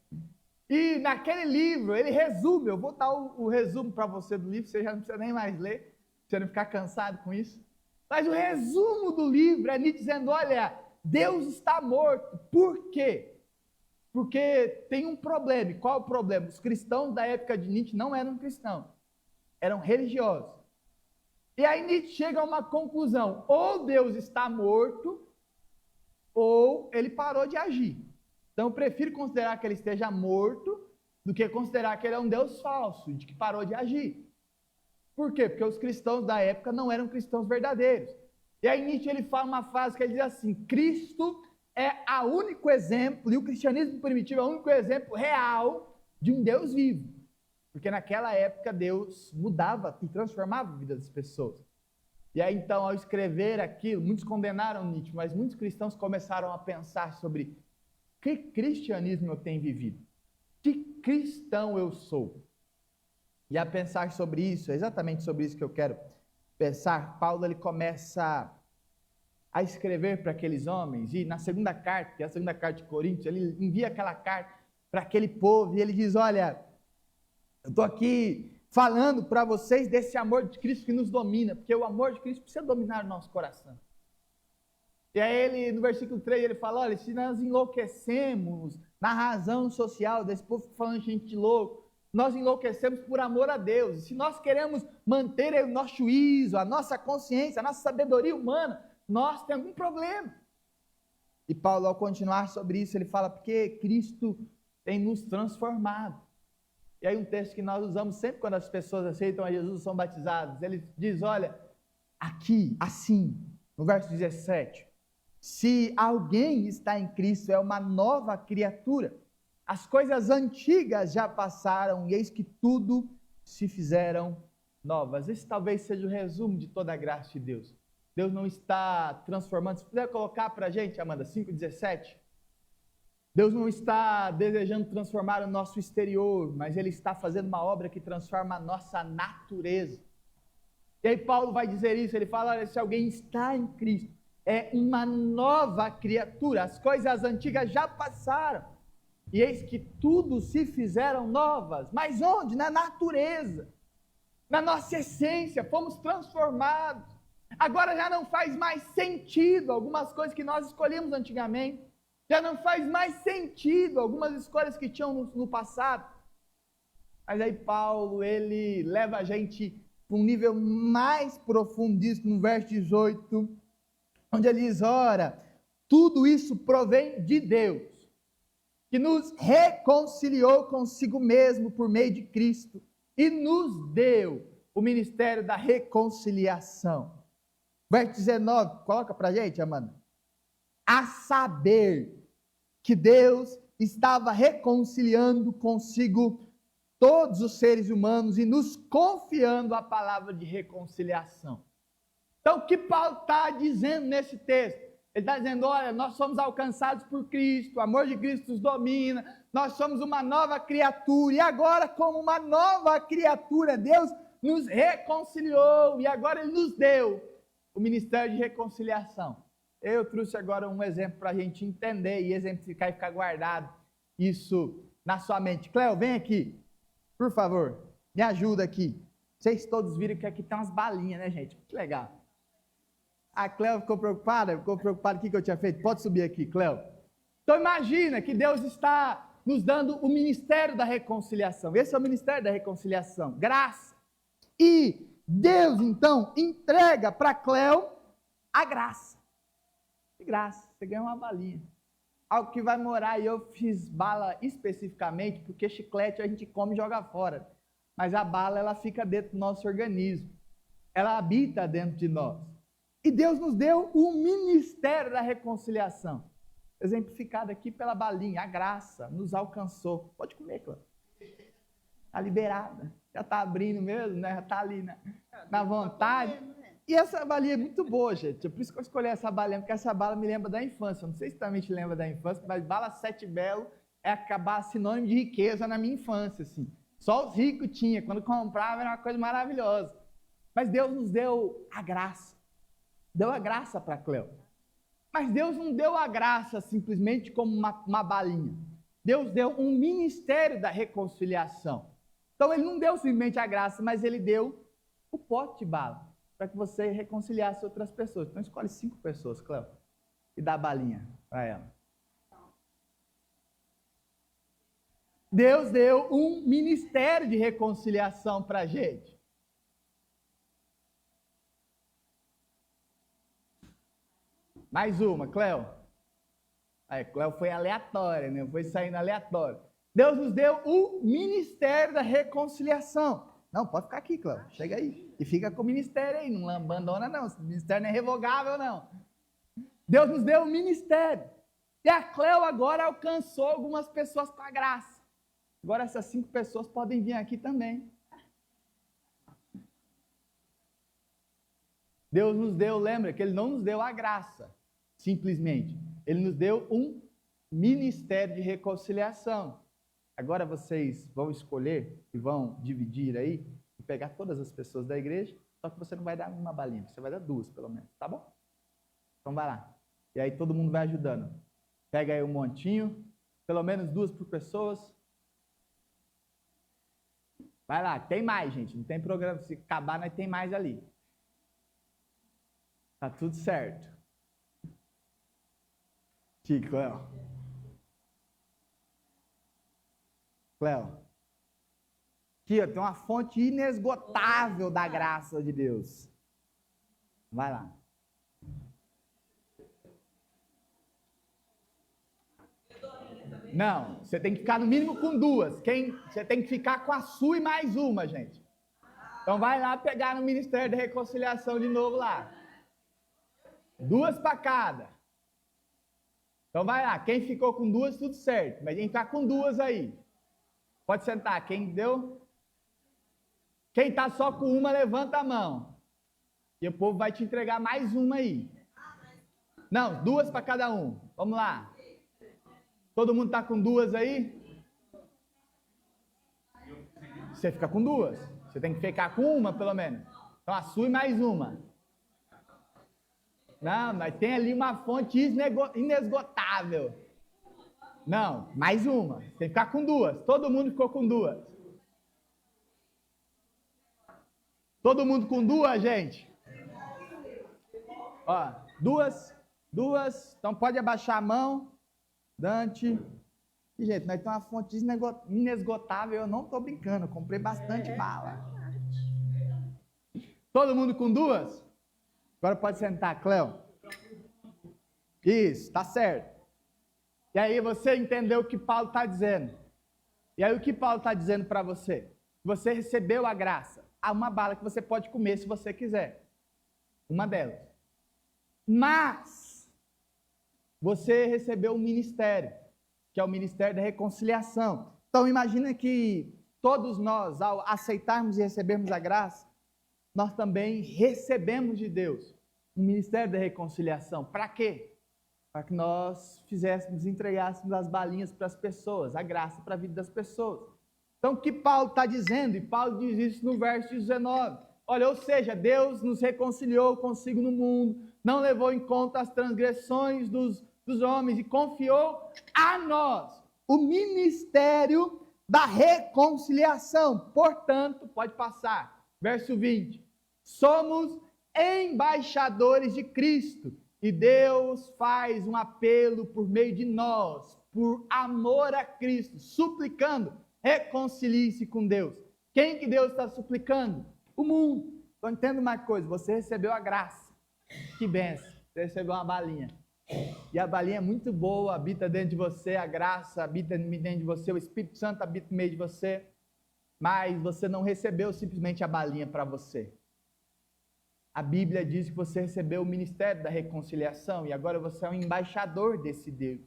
E naquele livro, ele resume, eu vou dar o resumo para você do livro, você já não precisa nem mais ler, você não ficar cansado com isso. Mas o resumo do livro é Nietzsche dizendo, olha, Deus está morto. Por quê? Porque tem um problema. E qual o problema? Os cristãos da época de Nietzsche não eram cristãos, eram religiosos. E aí Nietzsche chega a uma conclusão, ou Deus está morto, ou ele parou de agir. Então eu prefiro considerar que ele esteja morto, do que considerar que ele é um Deus falso, de que parou de agir. Por quê? Porque os cristãos da época não eram cristãos verdadeiros. E aí Nietzsche ele fala uma frase que ele diz assim, Cristo é o único exemplo, e o cristianismo primitivo é o único exemplo real de um Deus vivo. Porque naquela época Deus mudava e transformava a vida das pessoas. E aí então, ao escrever aquilo, muitos condenaram Nietzsche, mas muitos cristãos começaram a pensar sobre que cristianismo eu tenho vivido? Que cristão eu sou? E a pensar sobre isso, é exatamente sobre isso que eu quero pensar. Paulo ele começa a escrever para aqueles homens, e na segunda carta, que é a segunda carta de Coríntios, ele envia aquela carta para aquele povo, e ele diz, olha, eu estou aqui falando para vocês desse amor de Cristo que nos domina, porque o amor de Cristo precisa dominar o nosso coração. E aí ele, no versículo 3, ele fala, olha, se nós enlouquecemos na razão social desse povo falando gente de louco. Nós enlouquecemos por amor a Deus. E se nós queremos manter o nosso juízo, a nossa consciência, a nossa sabedoria humana, nós temos um problema. E Paulo, ao continuar sobre isso, ele fala, porque Cristo tem nos transformado. E aí um texto que nós usamos sempre quando as pessoas aceitam a Jesus e são batizadas, ele diz, olha, aqui, assim, no verso 17, se alguém está em Cristo, é uma nova criatura. As coisas antigas já passaram e eis que tudo se fizeram novas. Esse talvez seja o resumo de toda a graça de Deus. Deus não está transformando. Se puder colocar para a gente, Amanda, 5,17. Deus não está desejando transformar o nosso exterior, mas Ele está fazendo uma obra que transforma a nossa natureza. E aí Paulo vai dizer isso, ele fala, olha, se alguém está em Cristo, é uma nova criatura, as coisas antigas já passaram, e eis que tudo se fizeram novas. Mas onde? Na natureza, na nossa essência, fomos transformados. Agora já não faz mais sentido algumas coisas que nós escolhemos antigamente, já não faz mais sentido algumas escolhas que tinham no passado. Mas aí Paulo, ele leva a gente para um nível mais profundo disso, no verso 18, onde ele diz, ora, tudo isso provém de Deus, que nos reconciliou consigo mesmo por meio de Cristo, e nos deu o ministério da reconciliação. Verso 19, coloca para a gente, Amanda. A saber que Deus estava reconciliando consigo todos os seres humanos e nos confiando a palavra de reconciliação. Então, o que Paulo está dizendo nesse texto? Ele está dizendo, olha, nós somos alcançados por Cristo, o amor de Cristo nos domina, nós somos uma nova criatura, e agora, como uma nova criatura, Deus nos reconciliou, e agora Ele nos deu o ministério de reconciliação. Eu trouxe agora um exemplo para a gente entender e exemplificar e ficar guardado isso na sua mente. Cléo, vem aqui, por favor, me ajuda aqui. Vocês todos viram que aqui tem umas balinhas, né, gente? Que legal. A Cléo ficou preocupada com o que eu tinha feito. Pode subir aqui, Cléo. Então imagina que Deus está nos dando o ministério da reconciliação. Esse é o ministério da reconciliação, graça. E Deus, então, entrega para Cléo a graça. De graça, você ganha uma balinha. Algo que vai morar, e eu fiz bala especificamente, porque chiclete a gente come e joga fora. Mas a bala, ela fica dentro do nosso organismo. Ela habita dentro de nós. E Deus nos deu o ministério da reconciliação. Exemplificado aqui pela balinha. A graça nos alcançou. Pode comer, Cláudio. Está liberada. Já está abrindo mesmo, né? Já está ali na vontade. E essa balinha é muito boa, gente. É por isso que eu escolhi essa balinha, porque essa bala me lembra da infância. Eu não sei se também te lembra da infância, mas bala Sete Belo é acabar sinônimo de riqueza na minha infância, assim. Só os ricos tinham. Quando comprava era uma coisa maravilhosa. Mas Deus nos deu a graça. Deu a graça para Cléo. Mas Deus não deu a graça simplesmente como uma balinha. Deus deu um ministério da reconciliação. Então Ele não deu simplesmente a graça, mas Ele deu o pote de bala, para que você reconciliasse outras pessoas. Então escolhe 5 pessoas, Cléo, e dá a balinha para ela. Deus deu um ministério de reconciliação para a gente. Mais uma, Cléo. Aí, Cléo foi aleatória, né? Foi saindo aleatório. Deus nos deu o ministério da reconciliação. Não, pode ficar aqui, Cléo. Chega aí. E fica com o ministério aí. Não abandona, não. Esse ministério não é revogável, não. Deus nos deu o ministério. E a Cléo agora alcançou algumas pessoas com a graça. Agora essas 5 pessoas podem vir aqui também. Deus nos deu, lembra que Ele não nos deu a graça, simplesmente. Ele nos deu um ministério de reconciliação. Agora vocês vão escolher e vão dividir aí, e pegar todas as pessoas da igreja, só que você não vai dar uma balinha, você vai dar 2 pelo menos, tá bom? Então vai lá. E aí todo mundo vai ajudando. Pega aí um montinho, pelo menos 2 por pessoas. Vai lá, tem mais, gente, não tem programa, se acabar, nós tem mais ali. Tá tudo certo. Chico, Cléo. Aqui, ó, tem uma fonte inesgotável da graça de Deus. Vai lá. Não, você tem que ficar no mínimo com duas. Você tem que ficar com a sua e mais uma, gente. Então vai lá pegar no Ministério da Reconciliação de novo lá. 2 para cada. Então vai lá, quem ficou com 2, tudo certo. Mas quem ficar com 2 aí. Pode sentar, quem deu? Quem está só com uma, levanta a mão. E o povo vai te entregar mais uma aí. Não, 2 para cada um. Vamos lá. Todo mundo está com 2 aí? Você fica com 2. Você tem que ficar com uma, pelo menos. Então, a sua e mais uma. Não, mas tem ali uma fonte inesgotável. Não, mais uma. Você tem que ficar com 2. Todo mundo ficou com 2. Todo mundo com 2, gente? Ó, 2. Então, pode abaixar a mão. Dante. E, gente, nós temos uma fonte inesgotável. Eu não estou brincando. Eu comprei bastante bala. Todo mundo com 2? Agora pode sentar, Cléo. Isso, tá certo. E aí você entendeu o que Paulo está dizendo. E aí o que Paulo está dizendo para você? Você recebeu a graça. Há uma bala que você pode comer se você quiser. Uma delas. Mas você recebeu um ministério, que é o Ministério da Reconciliação. Então imagina que todos nós, ao aceitarmos e recebermos a graça, nós também recebemos de Deus um Ministério da Reconciliação. Para quê? Para que nós entregássemos as balinhas para as pessoas, a graça para a vida das pessoas. Então, o que Paulo está dizendo? E Paulo diz isso no verso 19. Olha, ou seja, Deus nos reconciliou consigo no mundo, não levou em conta as transgressões dos homens e confiou a nós o ministério da reconciliação. Portanto, pode passar, verso 20. Somos embaixadores de Cristo e Deus faz um apelo por meio de nós, por amor a Cristo, suplicando, reconcilie-se com Deus. Quem que Deus está suplicando? O mundo. Então entenda uma coisa, você recebeu a graça. Que benção, você recebeu uma balinha. E a balinha é muito boa, habita dentro de você, a graça habita dentro de você, o Espírito Santo habita no meio de você, mas você não recebeu simplesmente a balinha para você. A Bíblia diz que você recebeu o ministério da reconciliação e agora você é um embaixador desse Deus.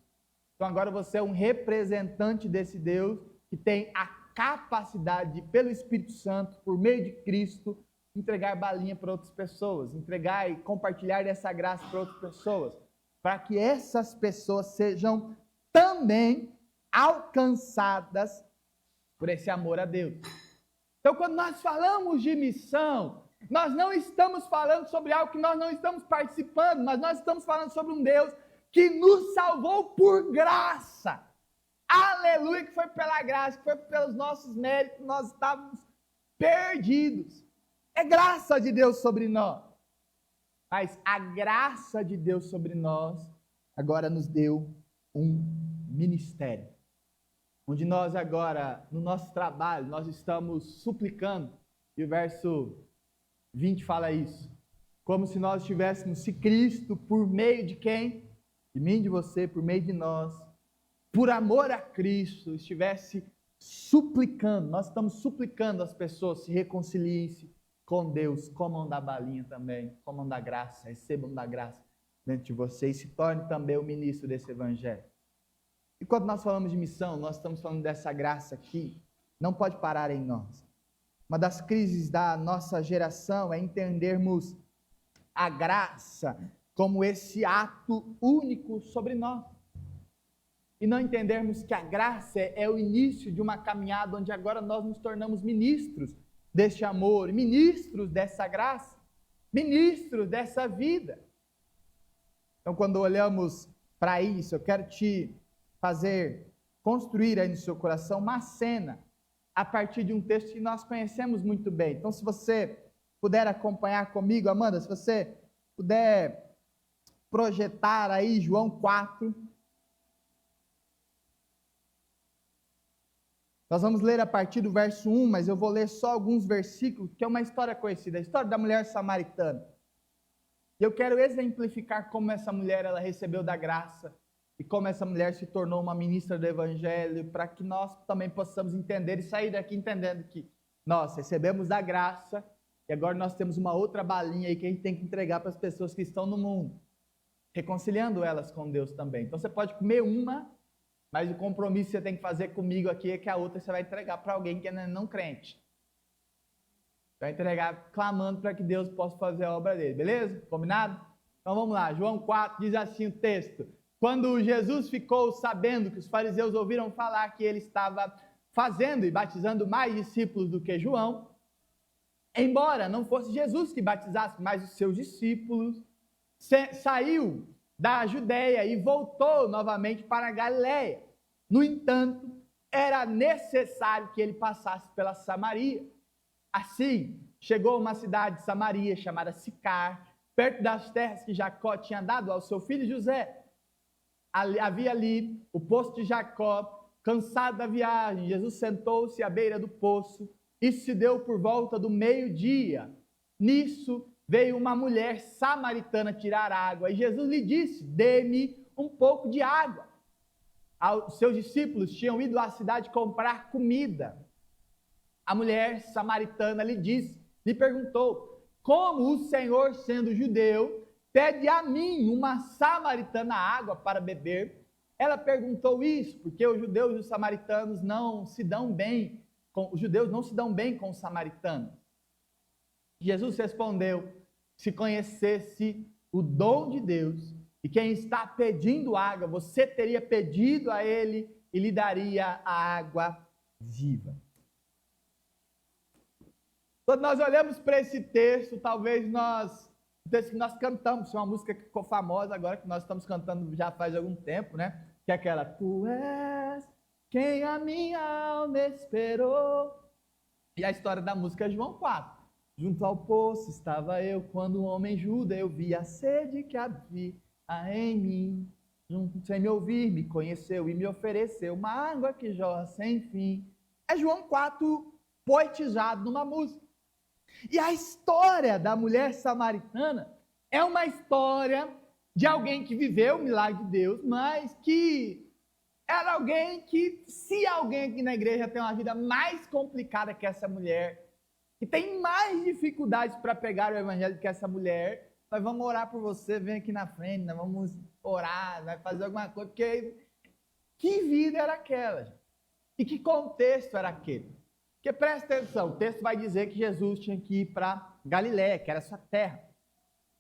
Então agora você é um representante desse Deus que tem a capacidade de, pelo Espírito Santo, por meio de Cristo, entregar balinha para outras pessoas, entregar e compartilhar essa graça para outras pessoas, para que essas pessoas sejam também alcançadas por esse amor a Deus. Então quando nós falamos de missão, nós não estamos falando sobre algo que nós não estamos participando, mas nós estamos falando sobre um Deus que nos salvou por graça. Aleluia, que foi pela graça, que foi pelos nossos méritos, nós estávamos perdidos. É graça de Deus sobre nós. Mas a graça de Deus sobre nós agora nos deu um ministério. Onde nós agora, no nosso trabalho, nós estamos suplicando. E o verso 20 fala isso. Como se nós tivéssemos, se Cristo, por meio de quem? De mim, de você, por meio de nós, por amor a Cristo, estivesse suplicando. Nós estamos suplicando as pessoas se reconciliem-se com Deus, comam da balinha também, comam da graça, recebam da graça dentro de vocês, se torne também o ministro desse evangelho. E quando nós falamos de missão, nós estamos falando dessa graça aqui, não pode parar em nós. Uma das crises da nossa geração é entendermos a graça como esse ato único sobre nós. E não entendermos que a graça é o início de uma caminhada onde agora nós nos tornamos ministros deste amor, ministros dessa graça, ministros dessa vida. Então, quando olhamos para isso, eu quero te construir aí no seu coração uma cena a partir de um texto que nós conhecemos muito bem. Então, se você puder acompanhar comigo, Amanda, se você puder projetar aí João 4. Nós vamos ler a partir do verso 1, mas eu vou ler só alguns versículos, que é uma história conhecida, a história da mulher samaritana. Eu quero exemplificar como essa mulher ela recebeu da graça e como essa mulher se tornou uma ministra do evangelho, para que nós também possamos entender e sair daqui entendendo que nós recebemos da graça e agora nós temos uma outra balinha aí que a gente tem que entregar para as pessoas que estão no mundo, reconciliando elas com Deus também. Então você pode comer uma, mas o compromisso que você tem que fazer comigo aqui é que a outra você vai entregar para alguém que é não crente. Vai entregar clamando para que Deus possa fazer a obra dele, beleza? Combinado? Então vamos lá, João 4 diz assim o texto: quando Jesus ficou sabendo que os fariseus ouviram falar que ele estava fazendo e batizando mais discípulos do que João, embora não fosse Jesus que batizasse, mas os seus discípulos, saiu da Judeia e voltou novamente para a Galileia. No entanto, era necessário que ele passasse pela Samaria. Assim, chegou a uma cidade de Samaria chamada Sicar, perto das terras que Jacó tinha dado ao seu filho José. Havia ali o poço de Jacó. Cansado da viagem, Jesus sentou-se à beira do poço. Isso se deu por volta do meio-dia. Nisso, veio uma mulher samaritana tirar água, e Jesus lhe disse: dê-me um pouco de água. Os seus discípulos tinham ido à cidade comprar comida. A mulher samaritana lhe perguntou: como o Senhor, sendo judeu, pede a mim, uma samaritana, água para beber? Ela perguntou isso porque os judeus e os samaritanos não se dão bem, os judeus não se dão bem com os samaritanos. Jesus respondeu: se conhecesse o dom de Deus e quem está pedindo água, você teria pedido a ele e lhe daria a água viva. Quando nós olhamos para esse texto, talvez o texto que nós cantamos, é uma música que ficou famosa agora, que nós estamos cantando já faz algum tempo, né? Que é aquela: tu és quem a minha alma esperou. E a história da música é João 4. Junto ao poço estava eu, quando o homem judeu vi a sede que havia em mim. Sem me ouvir, me conheceu e me ofereceu uma água que jorra sem fim. É João 4 poetizado numa música. E a história da mulher samaritana é uma história de alguém que viveu o milagre de Deus, mas que era alguém que, se alguém aqui na igreja tem uma vida mais complicada que essa mulher, que tem mais dificuldades para pegar o evangelho que essa mulher, nós vamos orar por você, vem aqui na frente, nós vamos orar, vai fazer alguma coisa, porque que vida era aquela, gente? E que contexto era aquele? Porque presta atenção, o texto vai dizer que Jesus tinha que ir para Galiléia, que era sua terra.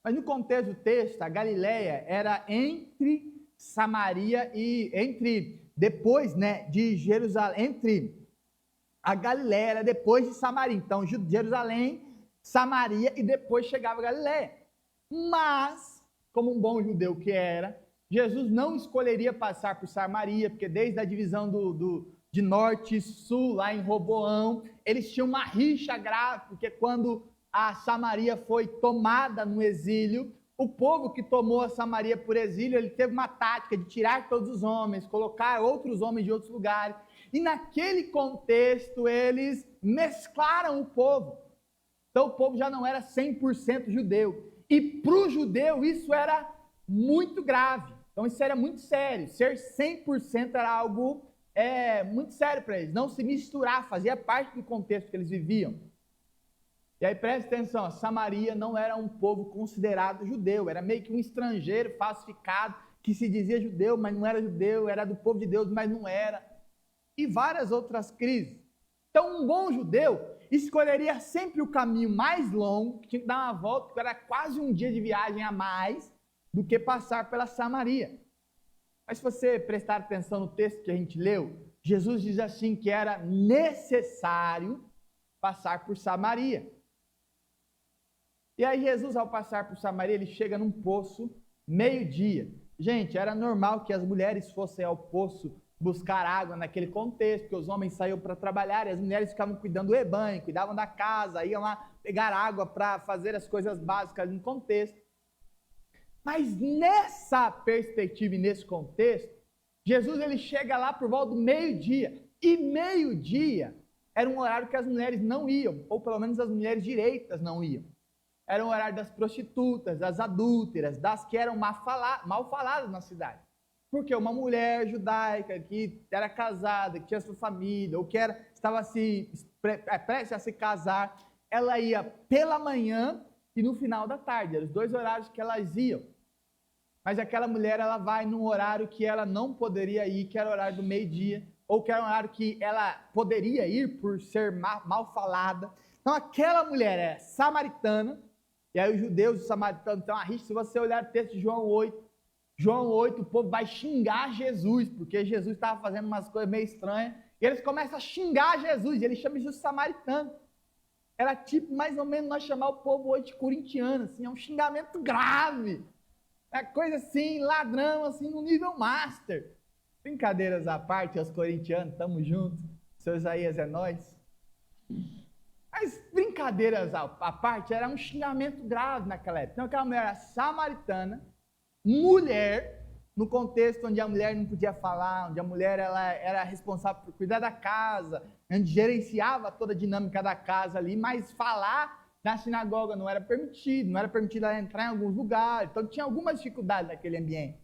Mas no contexto do texto, a Galiléia era entre Samaria e depois, né, de Jerusalém, a Galiléia era depois de Samaria. Então, Jerusalém, Samaria e depois chegava a Galiléia. Mas, como um bom judeu que era, Jesus não escolheria passar por Samaria, porque desde a divisão de norte e sul, lá em Roboão, eles tinham uma rixa grave, porque quando a Samaria foi tomada no exílio, o povo que tomou a Samaria por exílio, ele teve uma tática de tirar todos os homens, colocar outros homens de outros lugares, e naquele contexto eles mesclaram o povo. Então o povo já não era 100% judeu, e para o judeu isso era muito grave, então isso era muito sério, ser 100% era algo muito sério para eles, não se misturar, fazia parte do contexto que eles viviam. E aí preste atenção, a Samaria não era um povo considerado judeu, era meio que um estrangeiro falsificado, que se dizia judeu, mas não era judeu, era do povo de Deus, mas não era. E várias outras crises. Então um bom judeu escolheria sempre o caminho mais longo, que tinha que dar uma volta, que era quase um dia de viagem a mais, do que passar pela Samaria. Mas se você prestar atenção no texto que a gente leu, Jesus diz assim que era necessário passar por Samaria. E aí Jesus, ao passar por Samaria, ele chega num poço, meio-dia. Gente, era normal que as mulheres fossem ao poço buscar água naquele contexto, porque os homens saíam para trabalhar e as mulheres ficavam cuidando do rebanho, cuidavam da casa, iam lá pegar água para fazer as coisas básicas no contexto. Mas nessa perspectiva e nesse contexto, Jesus ele chega lá por volta do meio-dia. E meio-dia era um horário que as mulheres não iam, ou pelo menos as mulheres direitas não iam. Era o horário das prostitutas, das adúlteras, das que eram mal faladas na cidade. Porque uma mulher judaica que era casada, que tinha sua família, ou que estava prestes a se casar, ela ia pela manhã e no final da tarde. Eram os dois horários que elas iam. Mas aquela mulher, ela vai num horário que ela não poderia ir, que era o horário do meio-dia, ou que era um horário que ela poderia ir por ser mal falada. Então aquela mulher é samaritana, e aí os judeus e os samaritanos têm uma rixa. Se você olhar o texto de João 8, o povo vai xingar Jesus, porque Jesus estava fazendo umas coisas meio estranhas, e eles começam a xingar Jesus, e ele chama Jesus de samaritano. Era tipo, mais ou menos, nós chamar o povo hoje de corintiano, assim, é um xingamento grave, é coisa assim, ladrão, assim, no nível master. Brincadeiras à parte, os corintianos, tamo junto, seu Isaías é nós. Mas brincadeiras à parte, era um xingamento grave naquela época. Então aquela mulher era samaritana, mulher, no contexto onde a mulher não podia falar, onde a mulher ela era responsável por cuidar da casa, onde gerenciava toda a dinâmica da casa ali, mas falar na sinagoga não era permitido ela entrar em alguns lugares, então tinha algumas dificuldades naquele ambiente.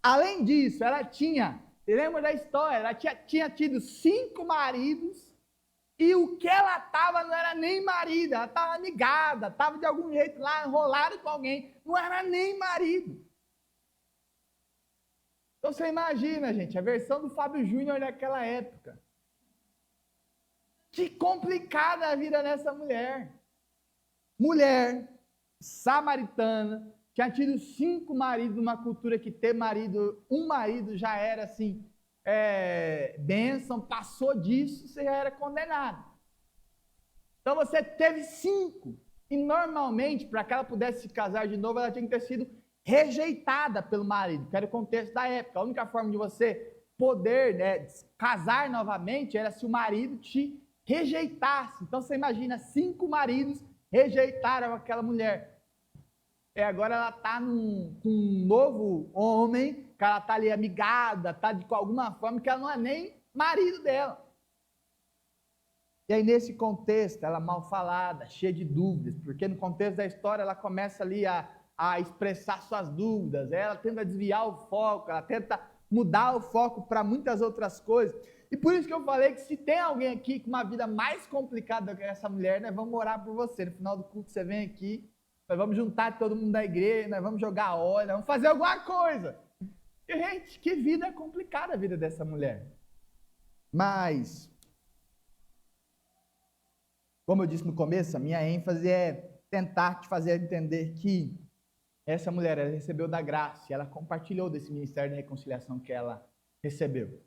Além disso, ela tinha, lembra da história, ela tinha tido 5 maridos, e o que ela estava não era nem marido, ela estava amigada, estava de algum jeito lá enrolada com alguém, não era nem marido. Então você imagina, gente, a versão do Fábio Júnior daquela época. Que complicada a vida dessa mulher. Mulher, samaritana, tinha tido 5 maridos numa cultura que ter um marido já era assim, bênção, passou disso, você já era condenado. Então você teve 5, e normalmente, para que ela pudesse se casar de novo, ela tinha que ter sido rejeitada pelo marido, que era o contexto da época. A única forma de você poder casar novamente era se o marido te rejeitasse. Então você imagina, 5 maridos rejeitaram aquela mulher. E agora ela está com um novo homem, que ela está ali amigada, está de alguma forma que ela não é nem marido dela. E aí nesse contexto, ela mal falada, cheia de dúvidas, porque no contexto da história ela começa ali a expressar suas dúvidas, ela tenta desviar o foco, ela tenta mudar o foco para muitas outras coisas. E por isso que eu falei que se tem alguém aqui com uma vida mais complicada do que essa mulher, nós vamos orar por você. No final do culto você vem aqui, nós vamos juntar todo mundo da igreja, nós vamos jogar óleo, nós vamos fazer alguma coisa. E, gente, que vida complicada a vida dessa mulher. Mas, como eu disse no começo, a minha ênfase é tentar te fazer entender que essa mulher, ela recebeu da graça, e ela compartilhou desse ministério de reconciliação que ela recebeu.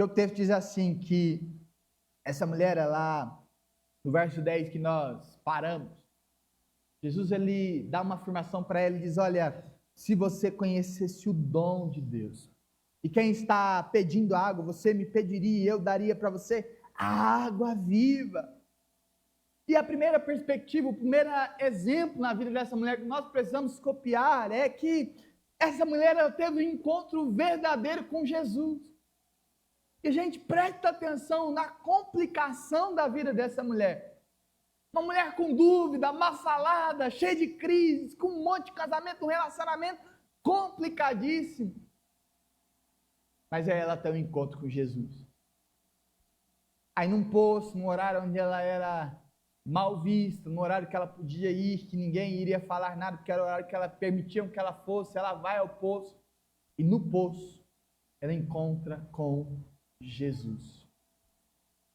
O texto diz assim, que essa mulher, ela, no verso 10 que nós paramos, Jesus, ele dá uma afirmação para ela e diz, olha, se você conhecesse o dom de Deus, e quem está pedindo água, você me pediria, e eu daria para você água viva. E a primeira perspectiva, o primeiro exemplo na vida dessa mulher que nós precisamos copiar é que essa mulher ela teve um encontro verdadeiro com Jesus. E, gente, presta atenção na complicação da vida dessa mulher. Uma mulher com dúvida, mal falada, cheia de crises, com um monte de casamento, um relacionamento complicadíssimo. Mas aí ela tem um encontro com Jesus. Aí num poço, num horário onde ela era mal vista, no horário que ela podia ir, que ninguém iria falar nada, porque era o horário que ela permitiam que ela fosse, ela vai ao poço, e no poço ela encontra com Jesus.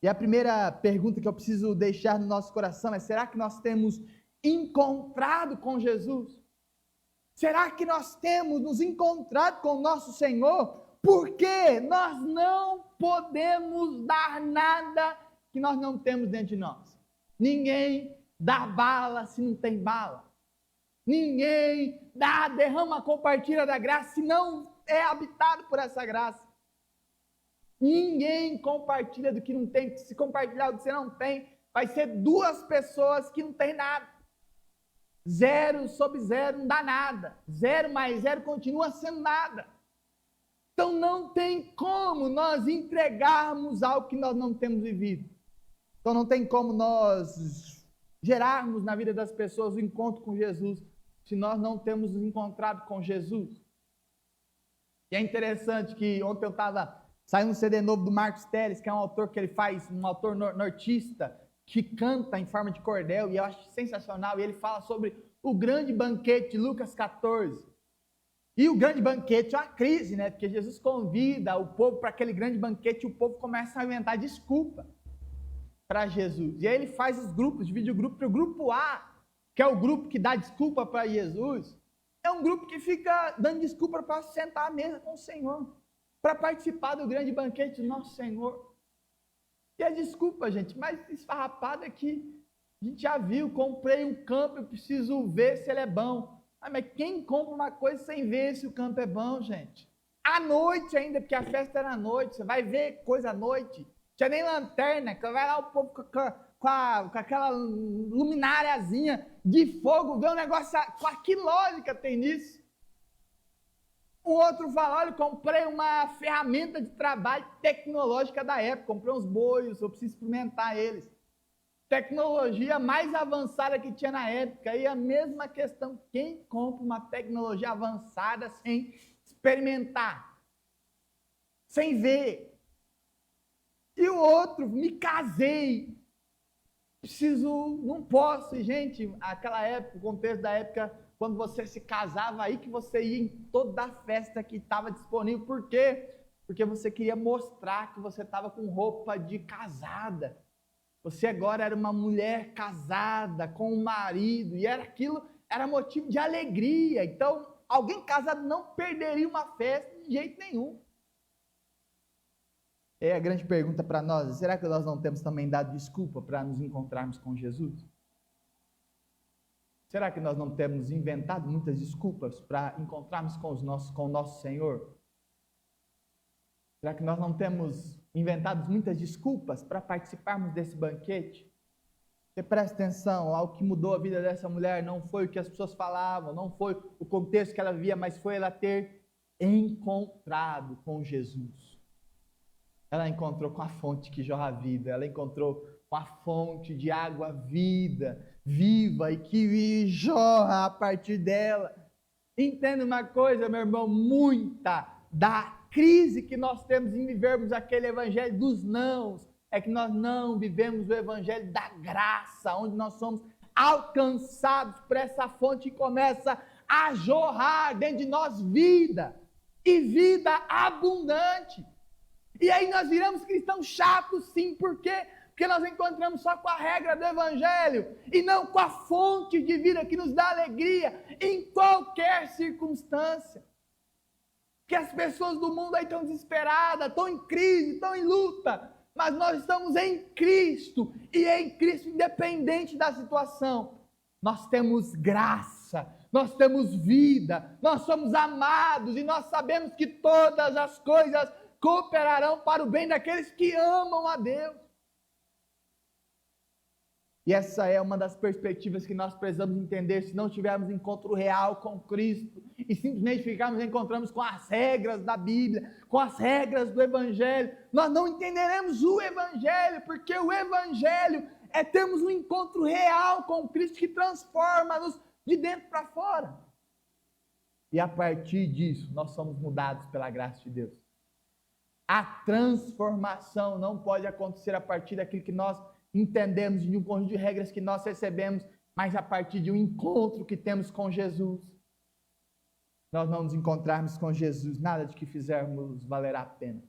E a primeira pergunta que eu preciso deixar no nosso coração é, será que nós temos encontrado com Jesus? Será que nós temos nos encontrado com o nosso Senhor? Porque nós não podemos dar nada que nós não temos dentro de nós. Ninguém dá bala se não tem bala. Ninguém derrama, compartilha da graça se não é habitado por essa graça. Ninguém compartilha do que não tem. Se compartilhar do que você não tem, vai ser 2 pessoas que não tem nada. 0 sobre 0 não dá nada. 0 mais 0 continua sendo nada. Então não tem como nós entregarmos algo que nós não temos vivido. Então não tem como nós gerarmos na vida das pessoas o encontro com Jesus se nós não temos encontrado com Jesus. E é interessante que ontem eu estava saindo um CD novo do Marcos Telles, que é um autor que ele faz, um autor nortista, que canta em forma de cordel, e eu acho sensacional, e ele fala sobre o grande banquete de Lucas 14. E o grande banquete é uma crise, né? Porque Jesus convida o povo para aquele grande banquete e o povo começa a inventar desculpa para Jesus. E aí ele faz os grupos, divide o grupo. O grupo A, que é o grupo que dá desculpa para Jesus, é um grupo que fica dando desculpa para sentar à mesa com o Senhor, para participar do grande banquete do nosso Senhor. E a desculpa, gente, mais esfarrapada é que a gente já viu, comprei um campo, eu preciso ver se ele é bom. Mas quem compra uma coisa sem ver se o campo é bom, gente? À noite ainda, porque a festa era à noite, você vai ver coisa à noite. Tinha nem lanterna, que vai lá o povo com aquela lumináriazinha de fogo, vê um negócio, que lógica tem nisso? O outro fala, olha, comprei uma ferramenta de trabalho tecnológica da época, comprei uns boios, eu preciso experimentar eles. Tecnologia mais avançada que tinha na época, e a mesma questão, quem compra uma tecnologia avançada sem experimentar, sem ver? E o outro, me casei, não posso, gente, aquela época, o contexto da época, quando você se casava, aí que você ia em toda a festa que estava disponível, por quê? Porque você queria mostrar que você estava com roupa de casada, você agora era uma mulher casada com um marido, e era motivo de alegria. Então, alguém casado não perderia uma festa de jeito nenhum. É a grande pergunta para nós, será que nós não temos também dado desculpa para nos encontrarmos com Jesus? Será que nós não temos inventado muitas desculpas para encontrarmos com o nosso Senhor? Será que nós não temos inventado muitas desculpas para participarmos desse banquete? Você presta atenção, algo que mudou a vida dessa mulher não foi o que as pessoas falavam, não foi o contexto que ela vivia, mas foi ela ter encontrado com Jesus. Ela encontrou com a fonte que jorra a vida, ela encontrou com a fonte de água viva e que jorra a partir dela. Entenda uma coisa, meu irmão, muita da crise que nós temos em vivermos aquele evangelho dos nãos, é que nós não vivemos o evangelho da graça, onde nós somos alcançados por essa fonte que começa a jorrar dentro de nós vida, e vida abundante. E aí nós viramos cristãos chatos, sim, por quê? Porque nós encontramos só com a regra do evangelho e não com a fonte de vida que nos dá alegria em qualquer circunstância. Que as pessoas do mundo aí estão desesperadas, estão em crise, estão em luta, mas nós estamos em Cristo, e em Cristo, independente da situação, nós temos graça, nós temos vida, nós somos amados, e nós sabemos que todas as coisas cooperarão para o bem daqueles que amam a Deus. E essa é uma das perspectivas que nós precisamos entender, se não tivermos encontro real com Cristo, e simplesmente encontramos com as regras da Bíblia, com as regras do Evangelho, nós não entenderemos o Evangelho, porque o Evangelho é termos um encontro real com Cristo que transforma-nos de dentro para fora. E a partir disso, nós somos mudados pela graça de Deus. A transformação não pode acontecer a partir daquilo que nós entendemos, de um conjunto de regras que nós recebemos, mas a partir de um encontro que temos com Jesus. Nós não nos encontrarmos com Jesus, nada de que fizermos valerá a pena.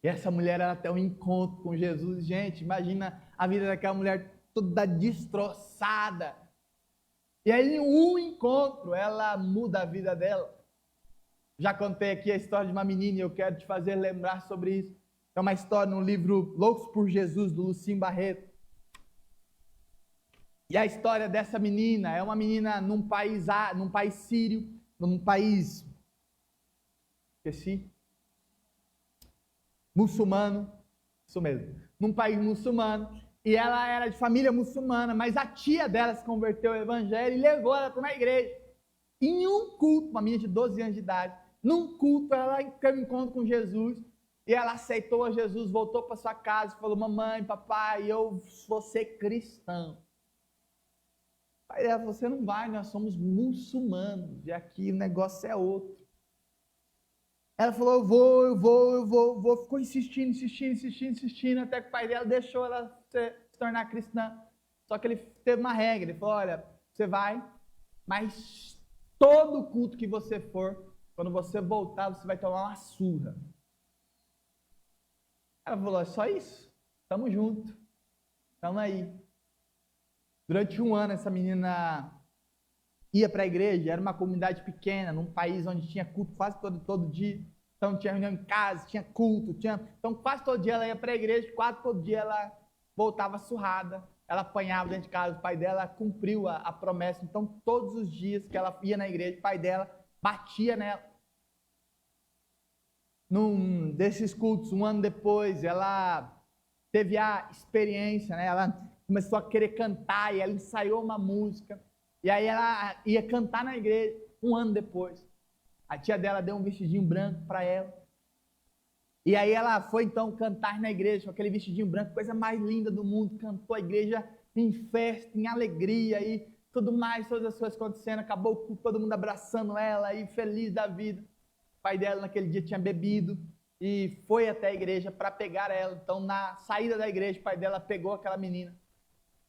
E essa mulher, ela tem um encontro com Jesus. Gente, imagina a vida daquela mulher toda destroçada. E aí, em um encontro, ela muda a vida dela. Já contei aqui a história de uma menina e eu quero te fazer lembrar sobre isso. É uma história no livro Loucos por Jesus, do Lucinho Barreto. E a história dessa menina é uma menina num país sírio, num país, muçulmano, isso mesmo, num país muçulmano, e ela era de família muçulmana, mas a tia dela se converteu ao evangelho e levou ela para uma igreja. Em um culto, uma menina de 12 anos de idade, Num culto, ela teve um encontro com Jesus, e ela aceitou a Jesus, voltou para sua casa e falou: mamãe, papai, eu vou ser cristão. Pai dela falou: você não vai, nós somos muçulmanos, e aqui o negócio é outro. Ela falou: eu vou. Ficou insistindo, até que o pai dela deixou ela se tornar cristã. Só que ele teve uma regra, ele falou: olha, você vai, mas todo culto que você for, quando você voltar, você vai tomar uma surra. Ela falou: é só isso, tamo junto, tamo aí. Durante um ano, essa menina ia para a igreja, era uma comunidade pequena, num país onde tinha culto quase todo dia. Então tinha reunião em casa, tinha culto, então quase todo dia ela ia para a igreja, quase todo dia ela voltava surrada, ela apanhava dentro de casa. O pai dela cumpriu a promessa, então todos os dias que ela ia na igreja, o pai dela batia nela. Num desses cultos, um ano depois, ela teve a experiência, né? Ela começou a querer cantar e ela ensaiou uma música. E aí ela ia cantar na igreja um ano depois. A tia dela deu um vestidinho branco para ela. E aí ela foi então cantar na igreja com aquele vestidinho branco, coisa mais linda do mundo. Cantou a igreja em festa, em alegria e tudo mais, todas as coisas acontecendo. Acabou o culto, todo mundo abraçando ela e feliz da vida. O pai dela naquele dia tinha bebido e foi até a igreja para pegar ela. Então na saída da igreja, o pai dela pegou aquela menina,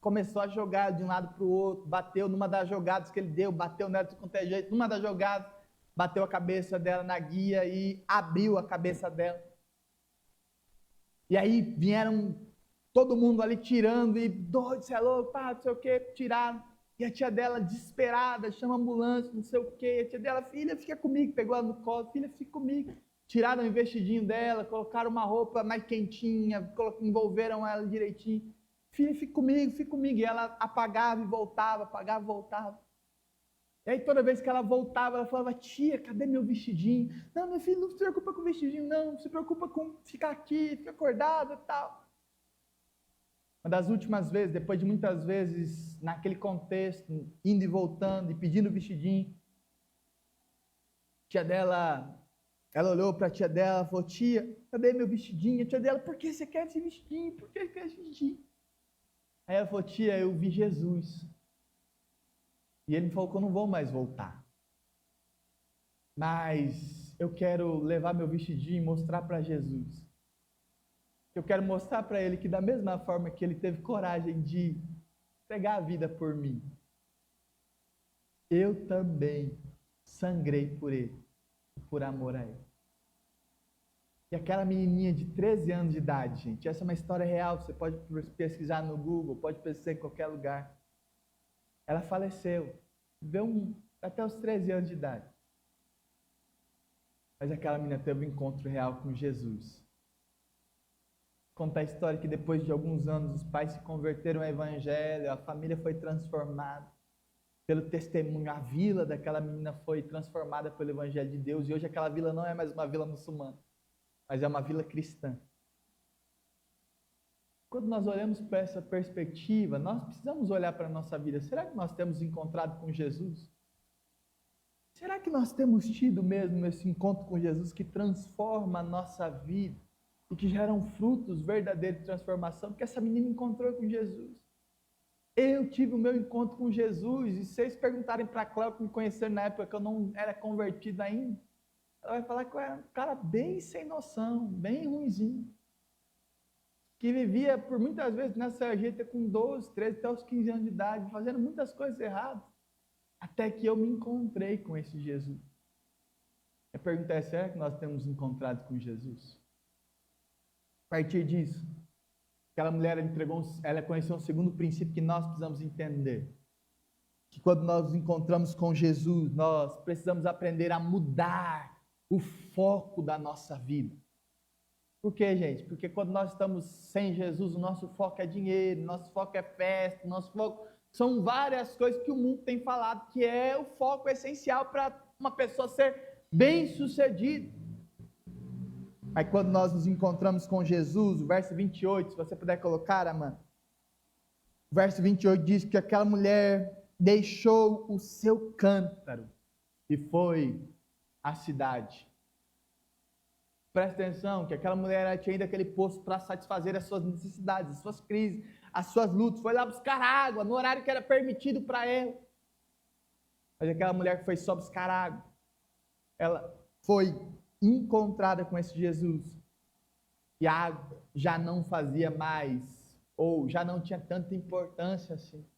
começou a jogar de um lado para o outro, bateu numa das jogadas que ele deu, bateu nela de qualquer jeito, numa das jogadas, bateu a cabeça dela na guia e abriu a cabeça dela. E aí vieram todo mundo ali tirando e doido, você é louco, pá, não sei o que, tiraram. E a tia dela desesperada, chama a ambulância, não sei o que, a tia dela: filha, fica comigo, pegou ela no colo, filha, fica comigo. Tiraram o vestidinho dela, colocaram uma roupa mais quentinha, envolveram ela direitinho. Filha, fica comigo. E ela apagava e voltava, apagava e voltava. E aí toda vez que ela voltava, ela falava: tia, cadê meu vestidinho? Não, meu filho, não se preocupa com o vestidinho, não se preocupa com ficar aqui, ficar acordado e tal. Uma das últimas vezes, depois de muitas vezes, naquele contexto, indo e voltando e pedindo o vestidinho, tia dela, ela olhou para a tia dela e falou: tia, cadê meu vestidinho? A tia dela: por que você quer esse vestidinho? Por que você quer esse vestidinho? Aí ela falou: tia, eu vi Jesus. E ele me falou que eu não vou mais voltar. Mas eu quero levar meu vestidinho e mostrar para Jesus. Eu quero mostrar para ele que da mesma forma que ele teve coragem de entregar a vida por mim, eu também sangrei por ele, por amor a ele. E aquela menininha de 13 anos de idade, gente, essa é uma história real, você pode pesquisar no Google, pode pesquisar em qualquer lugar. Ela faleceu, viveu até os 13 anos de idade. Mas aquela menina teve um encontro real com Jesus. Conta a história que depois de alguns anos os pais se converteram ao evangelho, a família foi transformada pelo testemunho, a vila daquela menina foi transformada pelo evangelho de Deus, e hoje aquela vila não é mais uma vila muçulmana, mas é uma vila cristã. Quando nós olhamos para essa perspectiva, nós precisamos olhar para a nossa vida. Será que nós temos encontrado com Jesus? Será que nós temos tido mesmo esse encontro com Jesus que transforma a nossa vida e que geram frutos verdadeiros de transformação? Porque essa menina encontrou com Jesus. Eu tive o meu encontro com Jesus, e se vocês perguntarem para a Cléo, que me conheceram na época que eu não era convertido ainda, ela vai falar que eu era um cara bem sem noção, bem ruinzinho, que vivia por muitas vezes na sarjeta com 12, 13, até os 15 anos de idade, fazendo muitas coisas erradas, até que eu me encontrei com esse Jesus. A pergunta é: será que nós temos encontrado com Jesus? A partir disso, aquela mulher ela conheceu um segundo princípio que nós precisamos entender. Que quando nós nos encontramos com Jesus, nós precisamos aprender a mudar o foco da nossa vida. Por quê, gente? Porque quando nós estamos sem Jesus, o nosso foco é dinheiro, nosso foco é festa, nosso foco são várias coisas que o mundo tem falado que é o foco essencial para uma pessoa ser bem-sucedida. Aí quando nós nos encontramos com Jesus, o verso 28, se você puder colocar, Amanda. O verso 28 diz que aquela mulher deixou o seu cântaro e foi à cidade Presta atenção, que aquela mulher ela tinha ido àquele poço para satisfazer as suas necessidades, as suas crises, as suas lutas. Foi lá buscar água no horário que era permitido para ela. Mas aquela mulher que foi só buscar água, ela foi encontrada com esse Jesus. E a água já não fazia mais, ou já não tinha tanta importância assim.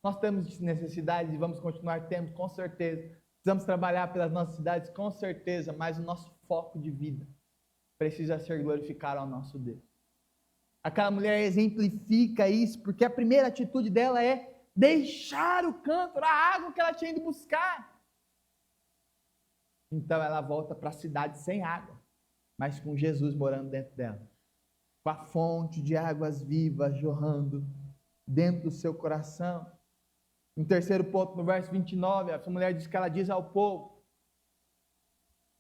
Nós temos necessidades e vamos continuar tendo, com certeza. Precisamos trabalhar pelas nossas cidades, com certeza, mas o nosso foco de vida precisa ser glorificar ao nosso Deus. Aquela mulher exemplifica isso, porque a primeira atitude dela é deixar o cântaro, a água que ela tinha ido buscar. Então ela volta para a cidade sem água, mas com Jesus morando dentro dela. Com a fonte de águas vivas jorrando dentro do seu coração. No terceiro ponto, no verso 29, essa mulher diz que ela diz ao povo,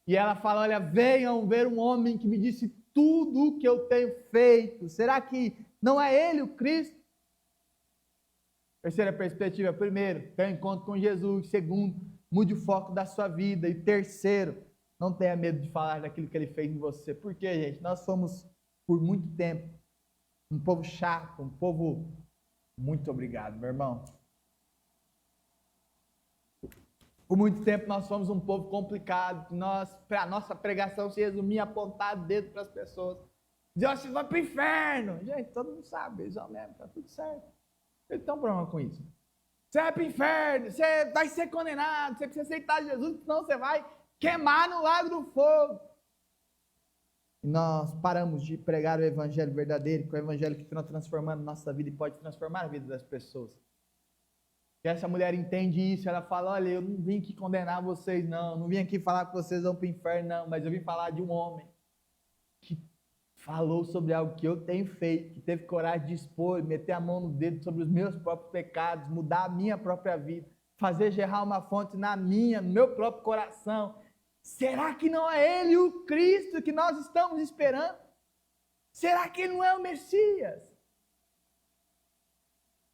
e ela fala, olha, venham ver um homem que me disse tudo o que eu tenho feito. Será que não é ele o Cristo? Terceira perspectiva, primeiro, tenha um encontro com Jesus. Segundo, mude o foco da sua vida. E terceiro, não tenha medo de falar daquilo que ele fez em você. Por quê, gente? Nós fomos, por muito tempo, um povo chato, um povo... Muito obrigado, meu irmão. Por muito tempo nós fomos um povo complicado. A nossa pregação se resumia a apontar dedo para as pessoas. Dizer, vocês vão para o inferno. Gente, todo mundo sabe, eles vão mesmo, está tudo certo. Eles estão problema com isso. Você vai para o inferno, você vai ser condenado, você precisa aceitar Jesus, senão você vai queimar no lago do fogo. E nós paramos de pregar o evangelho verdadeiro, que é o evangelho que está transformando a nossa vida e pode transformar a vida das pessoas. E essa mulher entende isso, ela fala, olha, eu não vim aqui condenar vocês não vim aqui falar que vocês vão para o inferno não, mas eu vim falar de um homem que falou sobre algo que eu tenho feito, que teve coragem de expor, meter a mão no dedo sobre os meus próprios pecados, mudar a minha própria vida, fazer gerrar uma fonte no meu próprio coração. Será que não é ele o Cristo que nós estamos esperando? Será que ele não é o Messias?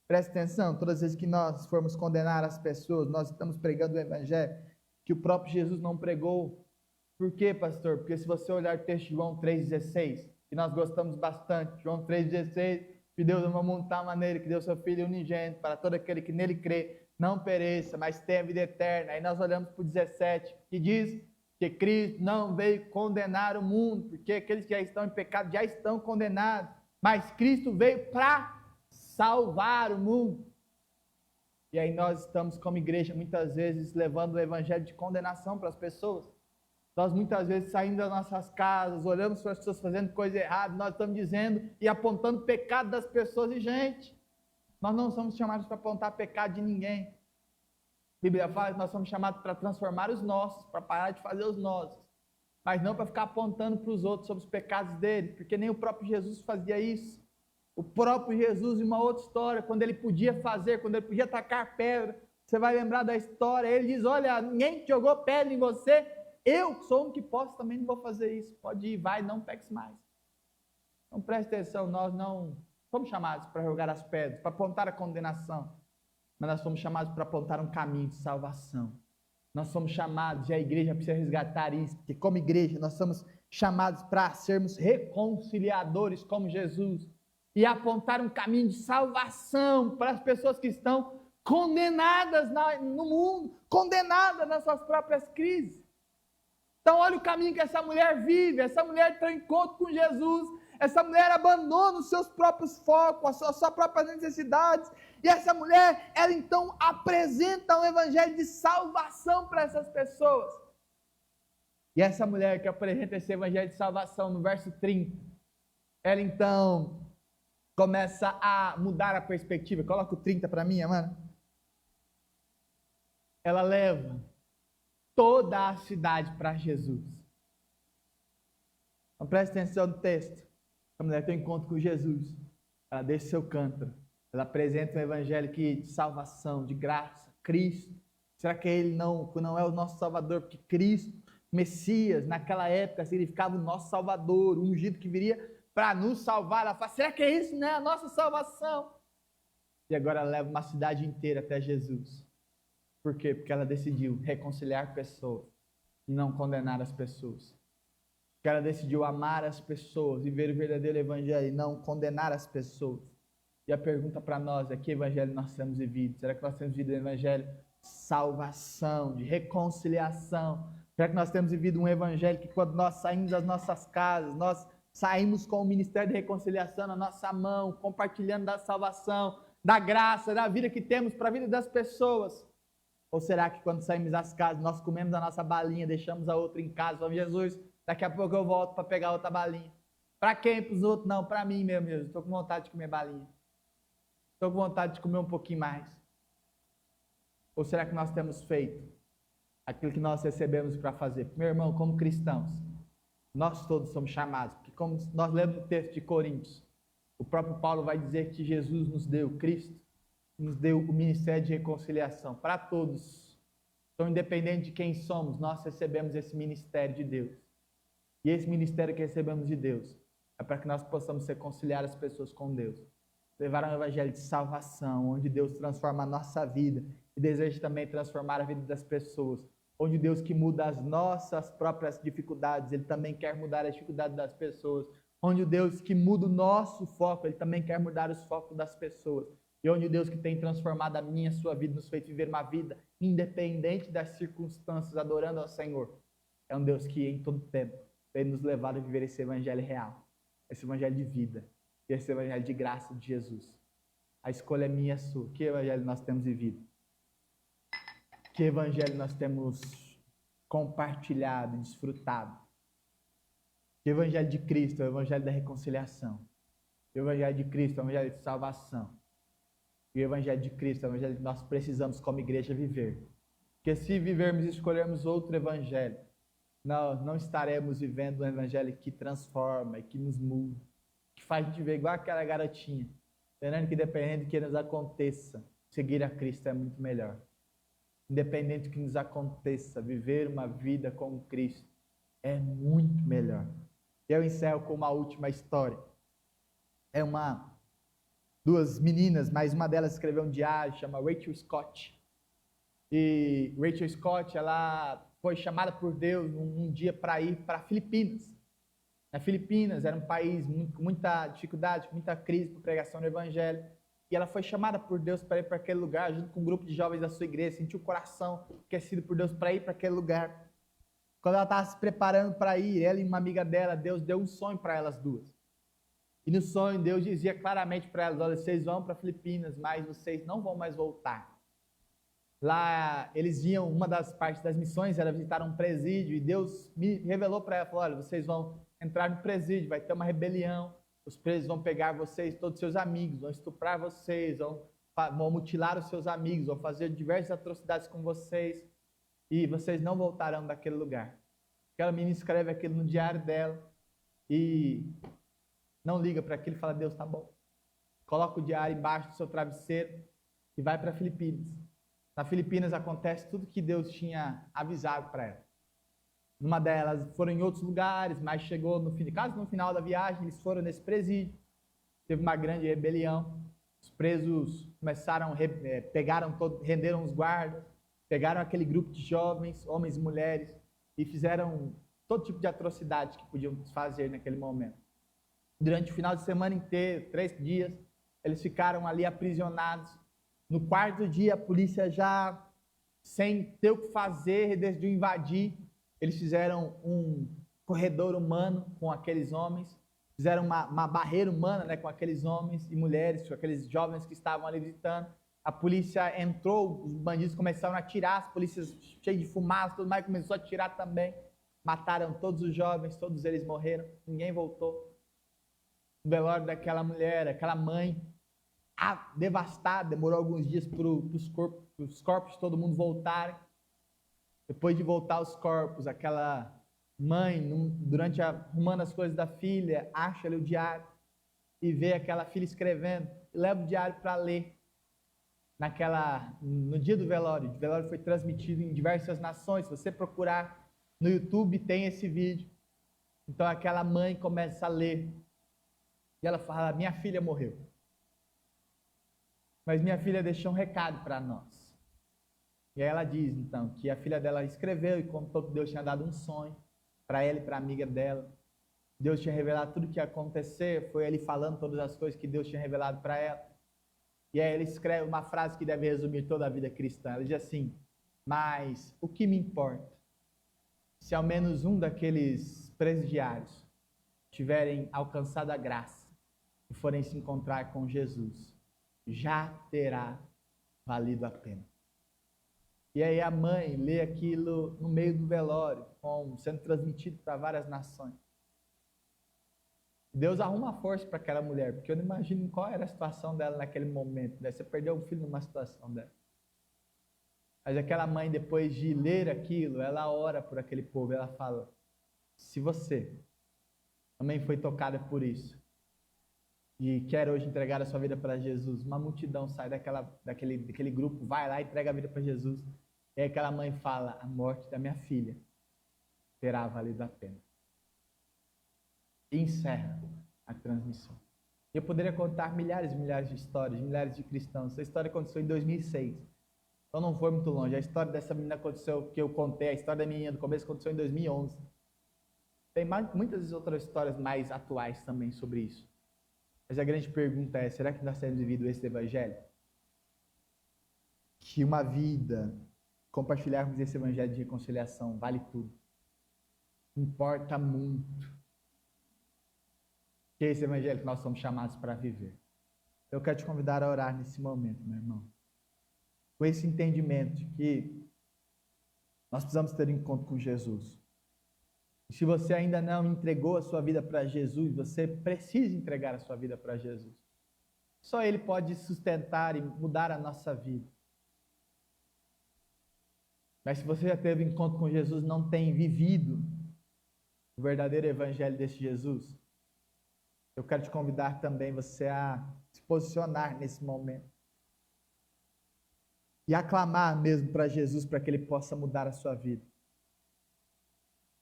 Preste atenção, todas as vezes que nós formos condenar as pessoas, nós estamos pregando o evangelho que o próprio Jesus não pregou. Por quê, pastor? Porque se você olhar o texto de João 3,16, que nós gostamos bastante, João 3,16, que Deus amou muito de tal maneira que deu seu Filho unigênito para todo aquele que nele crê, não pereça, mas tenha vida eterna. Aí nós olhamos para o 17, que diz que Cristo não veio condenar o mundo, porque aqueles que já estão em pecado já estão condenados, mas Cristo veio para salvar o mundo. E aí nós estamos como igreja muitas vezes levando o evangelho de condenação para as pessoas. Nós muitas vezes saindo das nossas casas, olhamos para as pessoas fazendo coisa errada, nós estamos dizendo e apontando o pecado das pessoas. E gente, nós não somos chamados para apontar pecado de ninguém. A Bíblia fala que nós somos chamados para transformar os nossos, para parar de fazer os nossos, mas não para ficar apontando para os outros sobre os pecados deles, porque nem o próprio Jesus fazia isso. O próprio Jesus, em uma outra história, quando ele podia fazer, quando ele podia atacar pedra, você vai lembrar da história, ele diz, olha, ninguém jogou pedra em você, eu sou um que posso, também não vou fazer isso, pode ir, vai, não peques mais. Então preste atenção, nós não somos chamados para jogar as pedras, para apontar a condenação, mas nós somos chamados para apontar um caminho de salvação. Nós somos chamados, e a igreja precisa resgatar isso, porque como igreja nós somos chamados para sermos reconciliadores como Jesus, e apontar um caminho de salvação para as pessoas que estão condenadas no mundo, condenadas nas suas próprias crises. Então olha o caminho que essa mulher vive, essa mulher tem encontro com Jesus, essa mulher abandona os seus próprios focos, as suas próprias necessidades, e essa mulher, ela então apresenta um evangelho de salvação para essas pessoas. E essa mulher que apresenta esse evangelho de salvação no verso 30, ela então começa a mudar a perspectiva. Coloca o 30 para mim, mano. Ela leva toda a cidade para Jesus. Então preste atenção no texto. A mulher tem um encontro com Jesus. Ela deixa seu cântaro. Ela apresenta um evangelho de salvação, de graça. Cristo. Será que ele não é o nosso Salvador? Porque Cristo, Messias, naquela época significava o nosso Salvador, o ungido que viria para nos salvar. Ela fala, será que é isso, né? A nossa salvação. E agora ela leva uma cidade inteira até Jesus. Por quê? Porque ela decidiu reconciliar pessoas e não condenar as pessoas. que ela decidiu amar as pessoas, viver o verdadeiro evangelho e não condenar as pessoas. E a pergunta para nós é: que evangelho nós temos vivido? Será que nós temos vivido o evangelho de salvação, de reconciliação? Será que nós temos vivido um evangelho que quando nós saímos das nossas casas, nós saímos com o ministério de reconciliação na nossa mão, compartilhando da salvação, da graça, da vida que temos para a vida das pessoas? Ou será que quando saímos das casas, nós comemos a nossa balinha, deixamos a outra em casa, falamos: Jesus, daqui a pouco eu volto para pegar outra balinha. Para quem? Para os outros? Não, para mim mesmo, Jesus. Estou com vontade de comer balinha. Estou com vontade de comer um pouquinho mais. Ou será que nós temos feito aquilo que nós recebemos para fazer? Meu irmão, como cristãos, nós todos somos chamados, porque como nós lemos no texto de Coríntios, o próprio Paulo vai dizer que Jesus nos deu, Cristo nos deu o ministério de reconciliação para todos. Então, independente de quem somos, nós recebemos esse ministério de Deus. E esse ministério que recebemos de Deus é para que nós possamos reconciliar as pessoas com Deus. Levar um evangelho de salvação, onde Deus transforma a nossa vida e deseja também transformar a vida das pessoas. Onde Deus que muda as nossas próprias dificuldades, Ele também quer mudar as dificuldades das pessoas. Onde o Deus que muda o nosso foco, Ele também quer mudar os focos das pessoas. E onde o Deus que tem transformado a minha e a sua vida, nos fez viver uma vida independente das circunstâncias, adorando ao Senhor, é um Deus que em todo tempo tem nos levado a viver esse evangelho real, esse evangelho de vida, e esse evangelho de graça de Jesus. A escolha é minha e sua. Que evangelho nós temos vivido? Que evangelho nós temos compartilhado e desfrutado? Que evangelho de Cristo é o evangelho da reconciliação. O evangelho de Cristo é o evangelho de salvação. E o evangelho de Cristo é o evangelho que nós precisamos como igreja viver. Porque se vivermos e escolhermos outro evangelho, nós não estaremos vivendo um evangelho que transforma e que nos muda, que faz a gente ver igual aquela garotinha, entendendo que independente do que nos aconteça, seguir a Cristo é muito melhor. Independente do que nos aconteça, viver uma vida com Cristo é muito melhor. Eu encerro com uma última história. Duas meninas, mas uma delas escreveu um diário, chama Rachel Scott. E Rachel Scott, ela foi chamada por Deus um dia para ir para Filipinas. Na Filipinas era um país com muita dificuldade, com muita crise para a pregação do evangelho. E ela foi chamada por Deus para ir para aquele lugar, junto com um grupo de jovens da sua igreja, sentiu o coração aquecido por Deus para ir para aquele lugar. Quando ela estava se preparando para ir, ela e uma amiga dela, Deus deu um sonho para elas duas. E no sonho, Deus dizia claramente para elas: olha, vocês vão para Filipinas, mas vocês não vão mais voltar. Lá, eles iam, uma das partes das missões era visitar um presídio, e Deus me revelou para ela, falou: olha, vocês vão entrar no presídio, vai ter uma rebelião, os presos vão pegar vocês, todos os seus amigos, vão estuprar vocês, vão mutilar os seus amigos, vão fazer diversas atrocidades com vocês, e vocês não voltarão daquele lugar. Aquela menina escreve aquilo no diário dela, e não liga para aquilo e fala: Deus, tá bom. Coloca o diário embaixo do seu travesseiro e vai para Filipinas. Na Filipinas acontece tudo que Deus tinha avisado para ela. Numa delas foram em outros lugares, mas chegou no final da viagem, eles foram nesse presídio. Teve uma grande rebelião. Os presos começaram, renderam os guardas, pegaram aquele grupo de jovens, homens e mulheres, e fizeram todo tipo de atrocidade que podiam fazer naquele momento. Durante o final de semana inteiro, 3 dias, eles ficaram ali aprisionados. No 4º dia, a polícia já, sem ter o que fazer, decidiu invadir. Eles fizeram um corredor humano com aqueles homens, fizeram uma barreira humana, né, com aqueles homens e mulheres, com aqueles jovens que estavam ali visitando. A polícia entrou, os bandidos começaram a atirar, as polícias cheias de fumaça, tudo mais, começou a atirar também. Mataram todos os jovens, todos eles morreram, ninguém voltou. O velório daquela mulher, aquela mãe, devastada, demorou alguns dias para os corpos de todo mundo voltarem. Depois de voltar os corpos, aquela mãe, arrumando as coisas da filha, acha ali o diário e vê aquela filha escrevendo e leva o diário para ler. No dia do velório, o velório foi transmitido em diversas nações. Se você procurar no YouTube, tem esse vídeo. Então aquela mãe começa a ler. E ela fala: minha filha morreu. Mas minha filha deixou um recado para nós. E aí ela diz, então, que a filha dela escreveu e contou que Deus tinha dado um sonho para ela e para a amiga dela. Deus tinha revelado tudo o que ia acontecer, foi ele falando todas as coisas que Deus tinha revelado para ela. E aí ele escreve uma frase que deve resumir toda a vida cristã. Ele diz assim: mas o que me importa se ao menos um daqueles presidiários tiverem alcançado a graça e forem se encontrar com Jesus, já terá valido a pena. E aí a mãe lê aquilo no meio do velório, sendo transmitido para várias nações. Deus arruma força para aquela mulher, porque eu não imagino qual era a situação dela naquele momento. Você perdeu um filho numa situação dela. Mas aquela mãe, depois de ler aquilo, ela ora por aquele povo, ela fala: se você também foi tocada por isso e quer hoje entregar a sua vida para Jesus, uma multidão sai daquele grupo, vai lá e entrega a vida para Jesus. E aí aquela mãe fala: a morte da minha filha terá valido a pena. E encerra a transmissão. Eu poderia contar milhares e milhares de histórias, milhares de cristãos. Essa história aconteceu em 2006. Então não foi muito longe. A história dessa menina aconteceu, que eu contei, a história da menina do começo aconteceu em 2011. Tem muitas outras histórias mais atuais também sobre isso. Mas a grande pergunta é: será que nós temos vivido esse evangelho? Que uma vida, compartilharmos esse evangelho de reconciliação, vale tudo. Importa muito. Que é esse evangelho que nós somos chamados para viver. Eu quero te convidar a orar nesse momento, meu irmão. Com esse entendimento de que nós precisamos ter um encontro com Jesus. E se você ainda não entregou a sua vida para Jesus, você precisa entregar a sua vida para Jesus. Só Ele pode sustentar e mudar a nossa vida. Mas se você já teve encontro com Jesus, não tem vivido o verdadeiro evangelho desse Jesus, eu quero te convidar também você a se posicionar nesse momento. E aclamar mesmo para Jesus, para que Ele possa mudar a sua vida.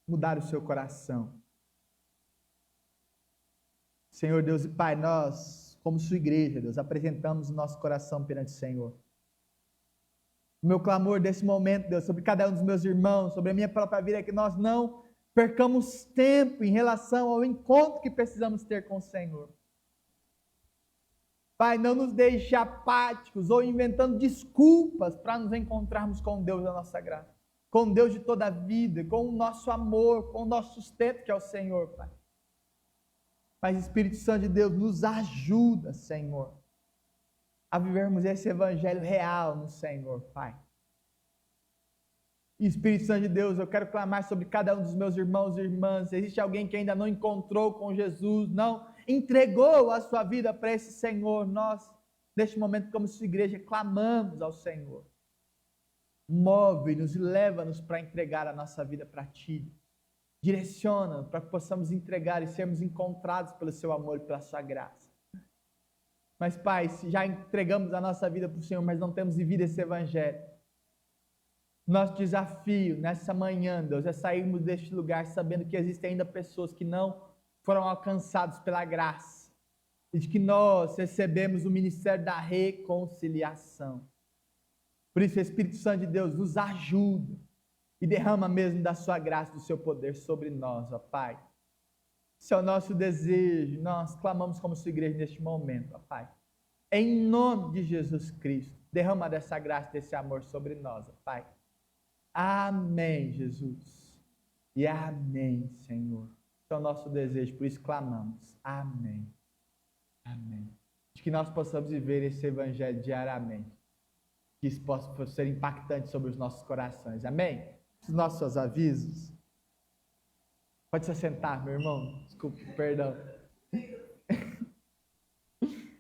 Mudar o seu coração. Senhor Deus e Pai, nós, como sua igreja, Deus, apresentamos o nosso coração perante o Senhor. O meu clamor desse momento, Deus, sobre cada um dos meus irmãos, sobre a minha própria vida, é que nós não percamos tempo em relação ao encontro que precisamos ter com o Senhor. Pai, não nos deixe apáticos ou inventando desculpas para nos encontrarmos com Deus da nossa graça, com Deus de toda a vida, com o nosso amor, com o nosso sustento que é o Senhor, Pai. Mas Espírito Santo de Deus, nos ajuda, Senhor, a vivermos esse evangelho real no Senhor, Pai. Espírito Santo de Deus, eu quero clamar sobre cada um dos meus irmãos e irmãs. Se existe alguém que ainda não encontrou com Jesus, não entregou a sua vida para esse Senhor, nós, neste momento, como sua igreja, clamamos ao Senhor. Move-nos e leva-nos para entregar a nossa vida para Ti. Direciona-nos para que possamos entregar e sermos encontrados pelo Seu amor e pela Sua graça. Mas, Pai, se já entregamos a nossa vida para o Senhor, mas não temos vivido esse evangelho, nosso desafio nessa manhã, Deus, é sairmos deste lugar sabendo que existem ainda pessoas que não foram alcançadas pela graça e de que nós recebemos o ministério da reconciliação. Por isso, o Espírito Santo de Deus nos ajuda e derrama mesmo da sua graça, do seu poder sobre nós, ó Pai. Esse é o nosso desejo, nós clamamos como sua igreja neste momento, ó Pai. Em nome de Jesus Cristo, derrama dessa graça, desse amor sobre nós, ó Pai. Amém, Jesus. E amém, Senhor. Esse é o nosso desejo, por isso clamamos. Amém. Amém. De que nós possamos viver esse evangelho diariamente. Que isso possa ser impactante sobre os nossos corações. Amém? Os nossos avisos. Pode se assentar, meu irmão. Desculpe, perdão.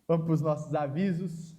Vamos para os nossos avisos.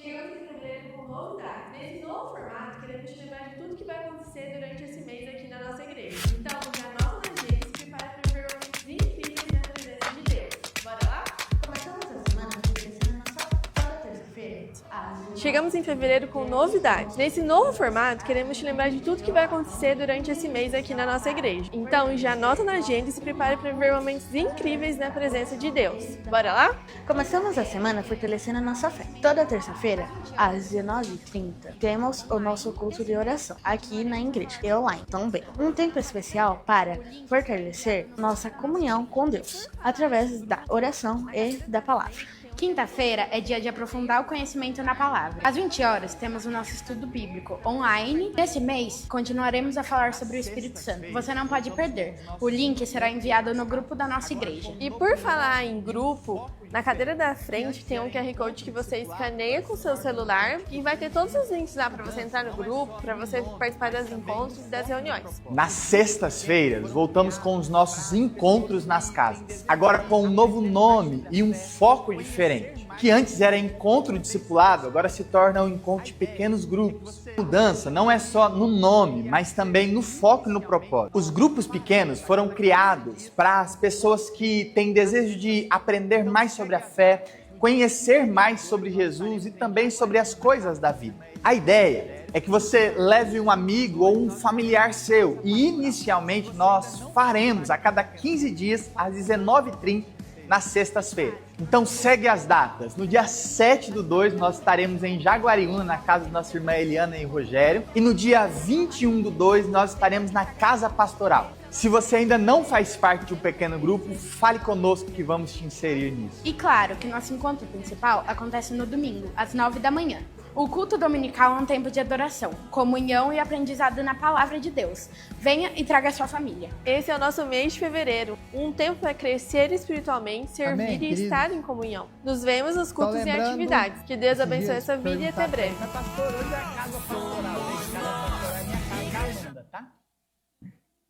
Chegamos em fevereiro com um novo DAC. Nesse novo formato, queremos te lembrar de tudo que vai acontecer durante esse mês aqui na nossa igreja. Então, já anota na agenda e se prepara para viver momentos incríveis na presença de Deus. Bora lá? Começamos a semana pensando só toda terça-feira, às 20 Chegamos em fevereiro com novidades. Nesse novo formato, queremos te lembrar de tudo que vai acontecer durante esse mês aqui na nossa igreja. Então, já anota na agenda e se prepare para viver momentos incríveis na presença de Deus. Bora lá? Começamos a semana fortalecendo a nossa fé. Toda terça-feira, às 19h30, temos o nosso culto de oração aqui na igreja e online também. Um tempo especial para fortalecer nossa comunhão com Deus, através da oração e da palavra. Quinta-feira é dia de aprofundar o conhecimento na palavra. Às 20 horas temos o nosso estudo bíblico online. Nesse mês, continuaremos a falar sobre o Espírito Santo. Você não pode perder. O link será enviado no grupo da nossa igreja. E por falar em grupo, na cadeira da frente tem um QR Code que você escaneia com o seu celular e vai ter todos os links lá para você entrar no grupo, para você participar dos encontros e das reuniões. Nas sextas-feiras, voltamos com os nossos encontros nas casas. Agora com um novo nome e um foco diferente. Que antes era encontro discipulado, agora se torna um encontro de pequenos grupos. A mudança não é só no nome, mas também no foco e no propósito. Os grupos pequenos foram criados para as pessoas que têm desejo de aprender mais sobre a fé, conhecer mais sobre Jesus e também sobre as coisas da vida. A ideia é que você leve um amigo ou um familiar seu e inicialmente nós faremos a cada 15 dias às 19h30 nas sextas-feiras. Então segue as datas. No dia 7/2 nós estaremos em Jaguariúna, na casa da nossa irmã Eliana e Rogério. E no dia 21/2 nós estaremos na Casa Pastoral. Se você ainda não faz parte de um pequeno grupo, fale conosco que vamos te inserir nisso. E claro que nosso encontro principal acontece no domingo, às 9 da manhã. O culto dominical é um tempo de adoração, comunhão e aprendizado na palavra de Deus. Venha e traga sua família. Esse é o nosso mês de fevereiro, um tempo para crescer espiritualmente, servir Amém, e queridos. estar em comunhão. Nos vemos nos cultos e lembrando, atividades. Que Deus abençoe essa vida e até perguntar breve. pra pastor, hoje é a casa pastoral, gente. Casa pastoral é minha casa, Amanda, tá?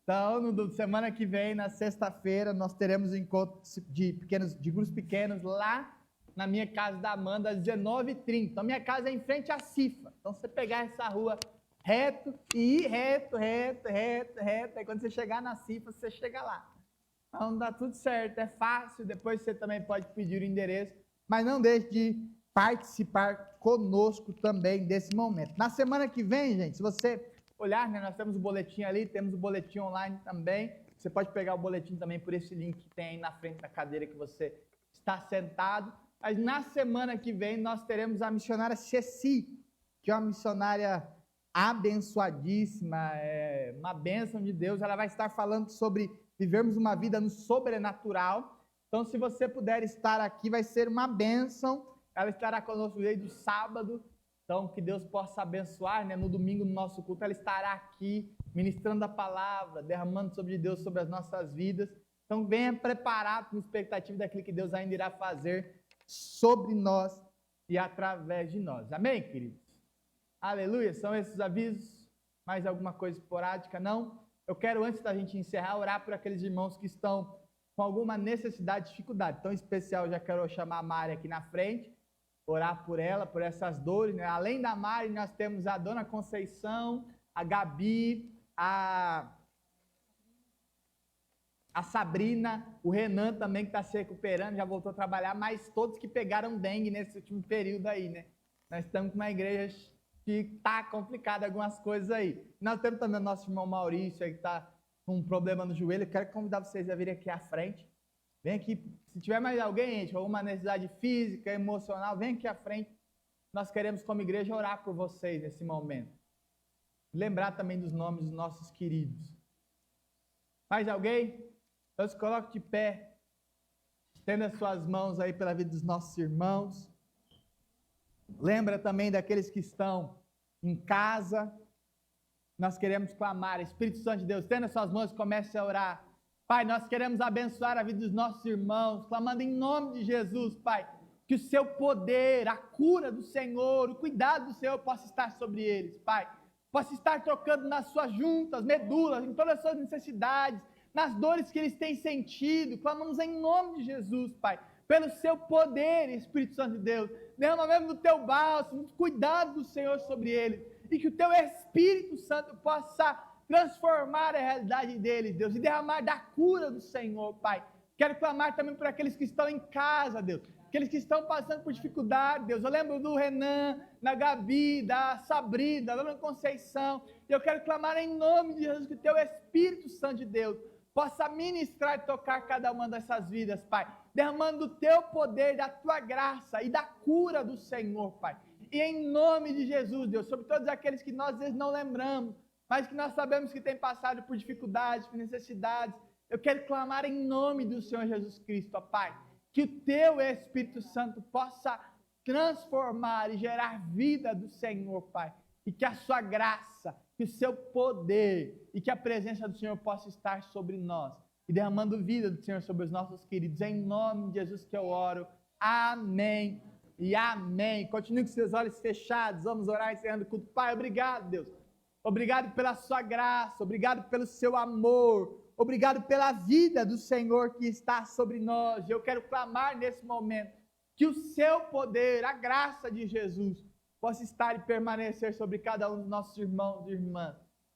Então, semana que vem, na sexta-feira, nós teremos um encontro de grupos pequenos lá na minha casa da Amanda, às 19h30. Então, minha casa é em frente à Cifa. Então, você pegar essa rua reto e ir reto. Aí, quando você chegar na Cifa, você chega lá. Então, dá tudo certo, é fácil. Depois você também pode pedir o endereço. Mas não deixe de participar conosco também desse momento. Na semana que vem, gente, se você olhar, né, nós temos o boletim ali, temos o boletim online também. Você pode pegar o boletim também por esse link que tem aí na frente da cadeira que você está sentado. Mas na semana que vem nós teremos a missionária Ceci, que é uma missionária abençoadíssima, uma bênção de Deus. Ela vai estar falando sobre vivermos uma vida no sobrenatural. Então, se você puder estar aqui, vai ser uma bênção. Ela estará conosco desde o sábado. Então, que Deus possa abençoar, né? No domingo, no nosso culto, ela estará aqui ministrando a palavra, derramando sobre Deus, sobre as nossas vidas. Então, venha preparado com expectativa daquilo que Deus ainda irá fazer sobre nós e através de nós. Amém, queridos? Aleluia. São esses avisos? Mais alguma coisa esporádica? Não? Eu quero, antes da gente encerrar, orar por aqueles irmãos que estão com alguma necessidade, dificuldade. Então, em especial, já quero chamar a Mari aqui na frente, orar por ela, por essas dores, né? Além da Mari, nós temos a Dona Conceição, a Gabi, a Sabrina, o Renan também que está se recuperando, já voltou a trabalhar, mas todos que pegaram dengue nesse último período aí, né? Nós estamos com uma igreja que está complicada algumas coisas aí. Nós temos também o nosso irmão Maurício aí que está com um problema no joelho. Eu quero convidar vocês a virem aqui à frente. Vem aqui, se tiver mais alguém, gente, com alguma necessidade física, emocional, vem aqui à frente. Nós queremos, como igreja, orar por vocês nesse momento. Lembrar também dos nomes dos nossos queridos. Mais alguém? Então se coloque de pé. Estenda as suas mãos aí pela vida dos nossos irmãos. Lembra também daqueles que estão em casa. Nós queremos clamar. Espírito Santo de Deus, estenda as suas mãos e comece a orar. Pai, nós queremos abençoar a vida dos nossos irmãos, clamando em nome de Jesus, Pai, que o seu poder, a cura do Senhor, o cuidado do Senhor possa estar sobre eles, Pai. Possa estar tocando nas suas juntas, medulas, em todas as suas necessidades, nas dores que eles têm sentido. Clamamos em nome de Jesus, Pai, pelo seu poder, Espírito Santo de Deus. Derrama mesmo do teu bálsamo, do cuidado do Senhor sobre eles. E que o teu Espírito Santo possa transformar a realidade deles, Deus, e derramar da cura do Senhor, Pai. Quero clamar também por aqueles que estão em casa, Deus. aqueles que estão passando por dificuldade, Deus. Eu lembro do Renan, da Gabi, da Sabrina, da Dona Conceição. E eu quero clamar em nome de Jesus que o teu Espírito Santo de Deus possa ministrar e tocar cada uma dessas vidas, Pai. Derramando o teu poder, da tua graça e da cura do Senhor, Pai. E em nome de Jesus, Deus, sobre todos aqueles que nós às vezes não lembramos, mas que nós sabemos que têm passado por dificuldades, por necessidades, eu quero clamar em nome do Senhor Jesus Cristo, ó Pai, que o teu Espírito Santo possa transformar e gerar vida do Senhor, Pai, e que a sua graça, que o seu poder e que a presença do Senhor possa estar sobre nós, e derramando vida do Senhor sobre os nossos queridos, em nome de Jesus que eu oro, amém e amém. Continue com seus olhos fechados, vamos orar encerrando o culto. Pai, obrigado, Deus, obrigado pela sua graça, obrigado pelo seu amor, obrigado pela vida do Senhor que está sobre nós. Eu quero clamar nesse momento que o seu poder, a graça de Jesus, possa estar e permanecer sobre cada um dos nossos irmãos e irmãs.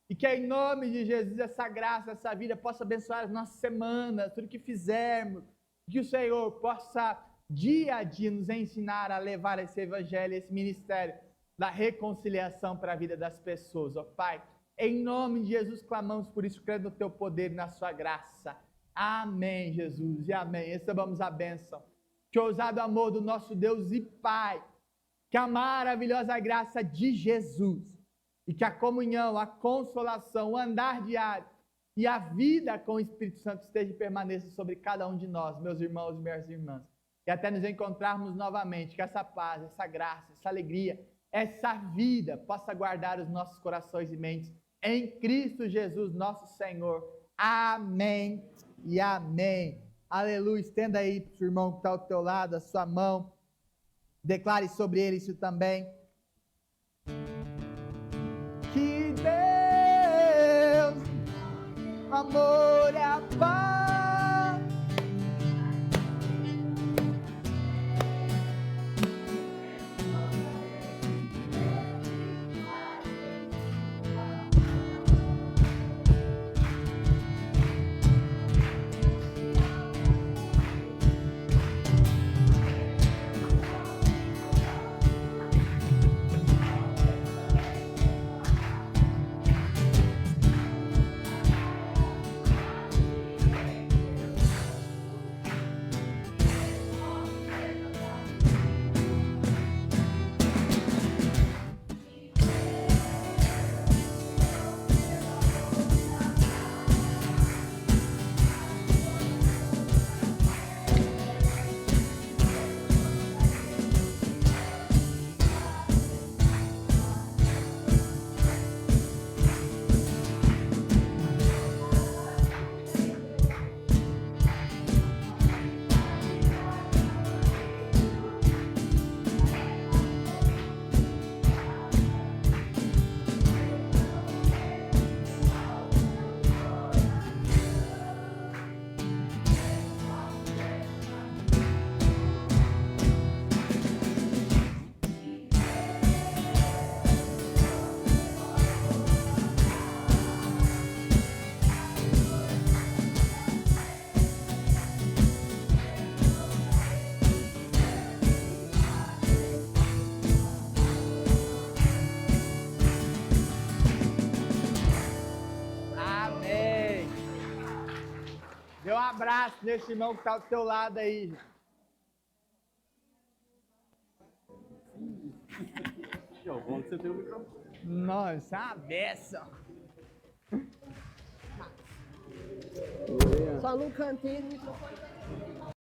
E que em nome de Jesus essa graça, essa vida possa abençoar as nossas semanas, tudo que fizermos. Que o Senhor possa dia a dia nos ensinar a levar esse evangelho, esse ministério da reconciliação para a vida das pessoas. Ó Pai, em nome de Jesus clamamos por isso, crendo no teu poder e na sua graça. Amém, Jesus, e amém. Recebamos a bênção. Que o ousado amor do nosso Deus e Pai, que a maravilhosa graça de Jesus e que a comunhão, a consolação, o andar diário e a vida com o Espírito Santo esteja e permaneça sobre cada um de nós, meus irmãos e minhas irmãs. E até nos encontrarmos novamente, que essa paz, essa graça, essa alegria, essa vida possa guardar os nossos corações e mentes em Cristo Jesus, nosso Senhor. Amém e amém. Aleluia. Estenda aí para o seu irmão que está ao teu lado, a sua mão. Declare sobre ele isso também. Que Deus, amor e a paz. Dê um abraço nesse irmão que está do teu lado aí. Você tem o microfone. Nossa, é uma beça. Só no cantinho do microfone.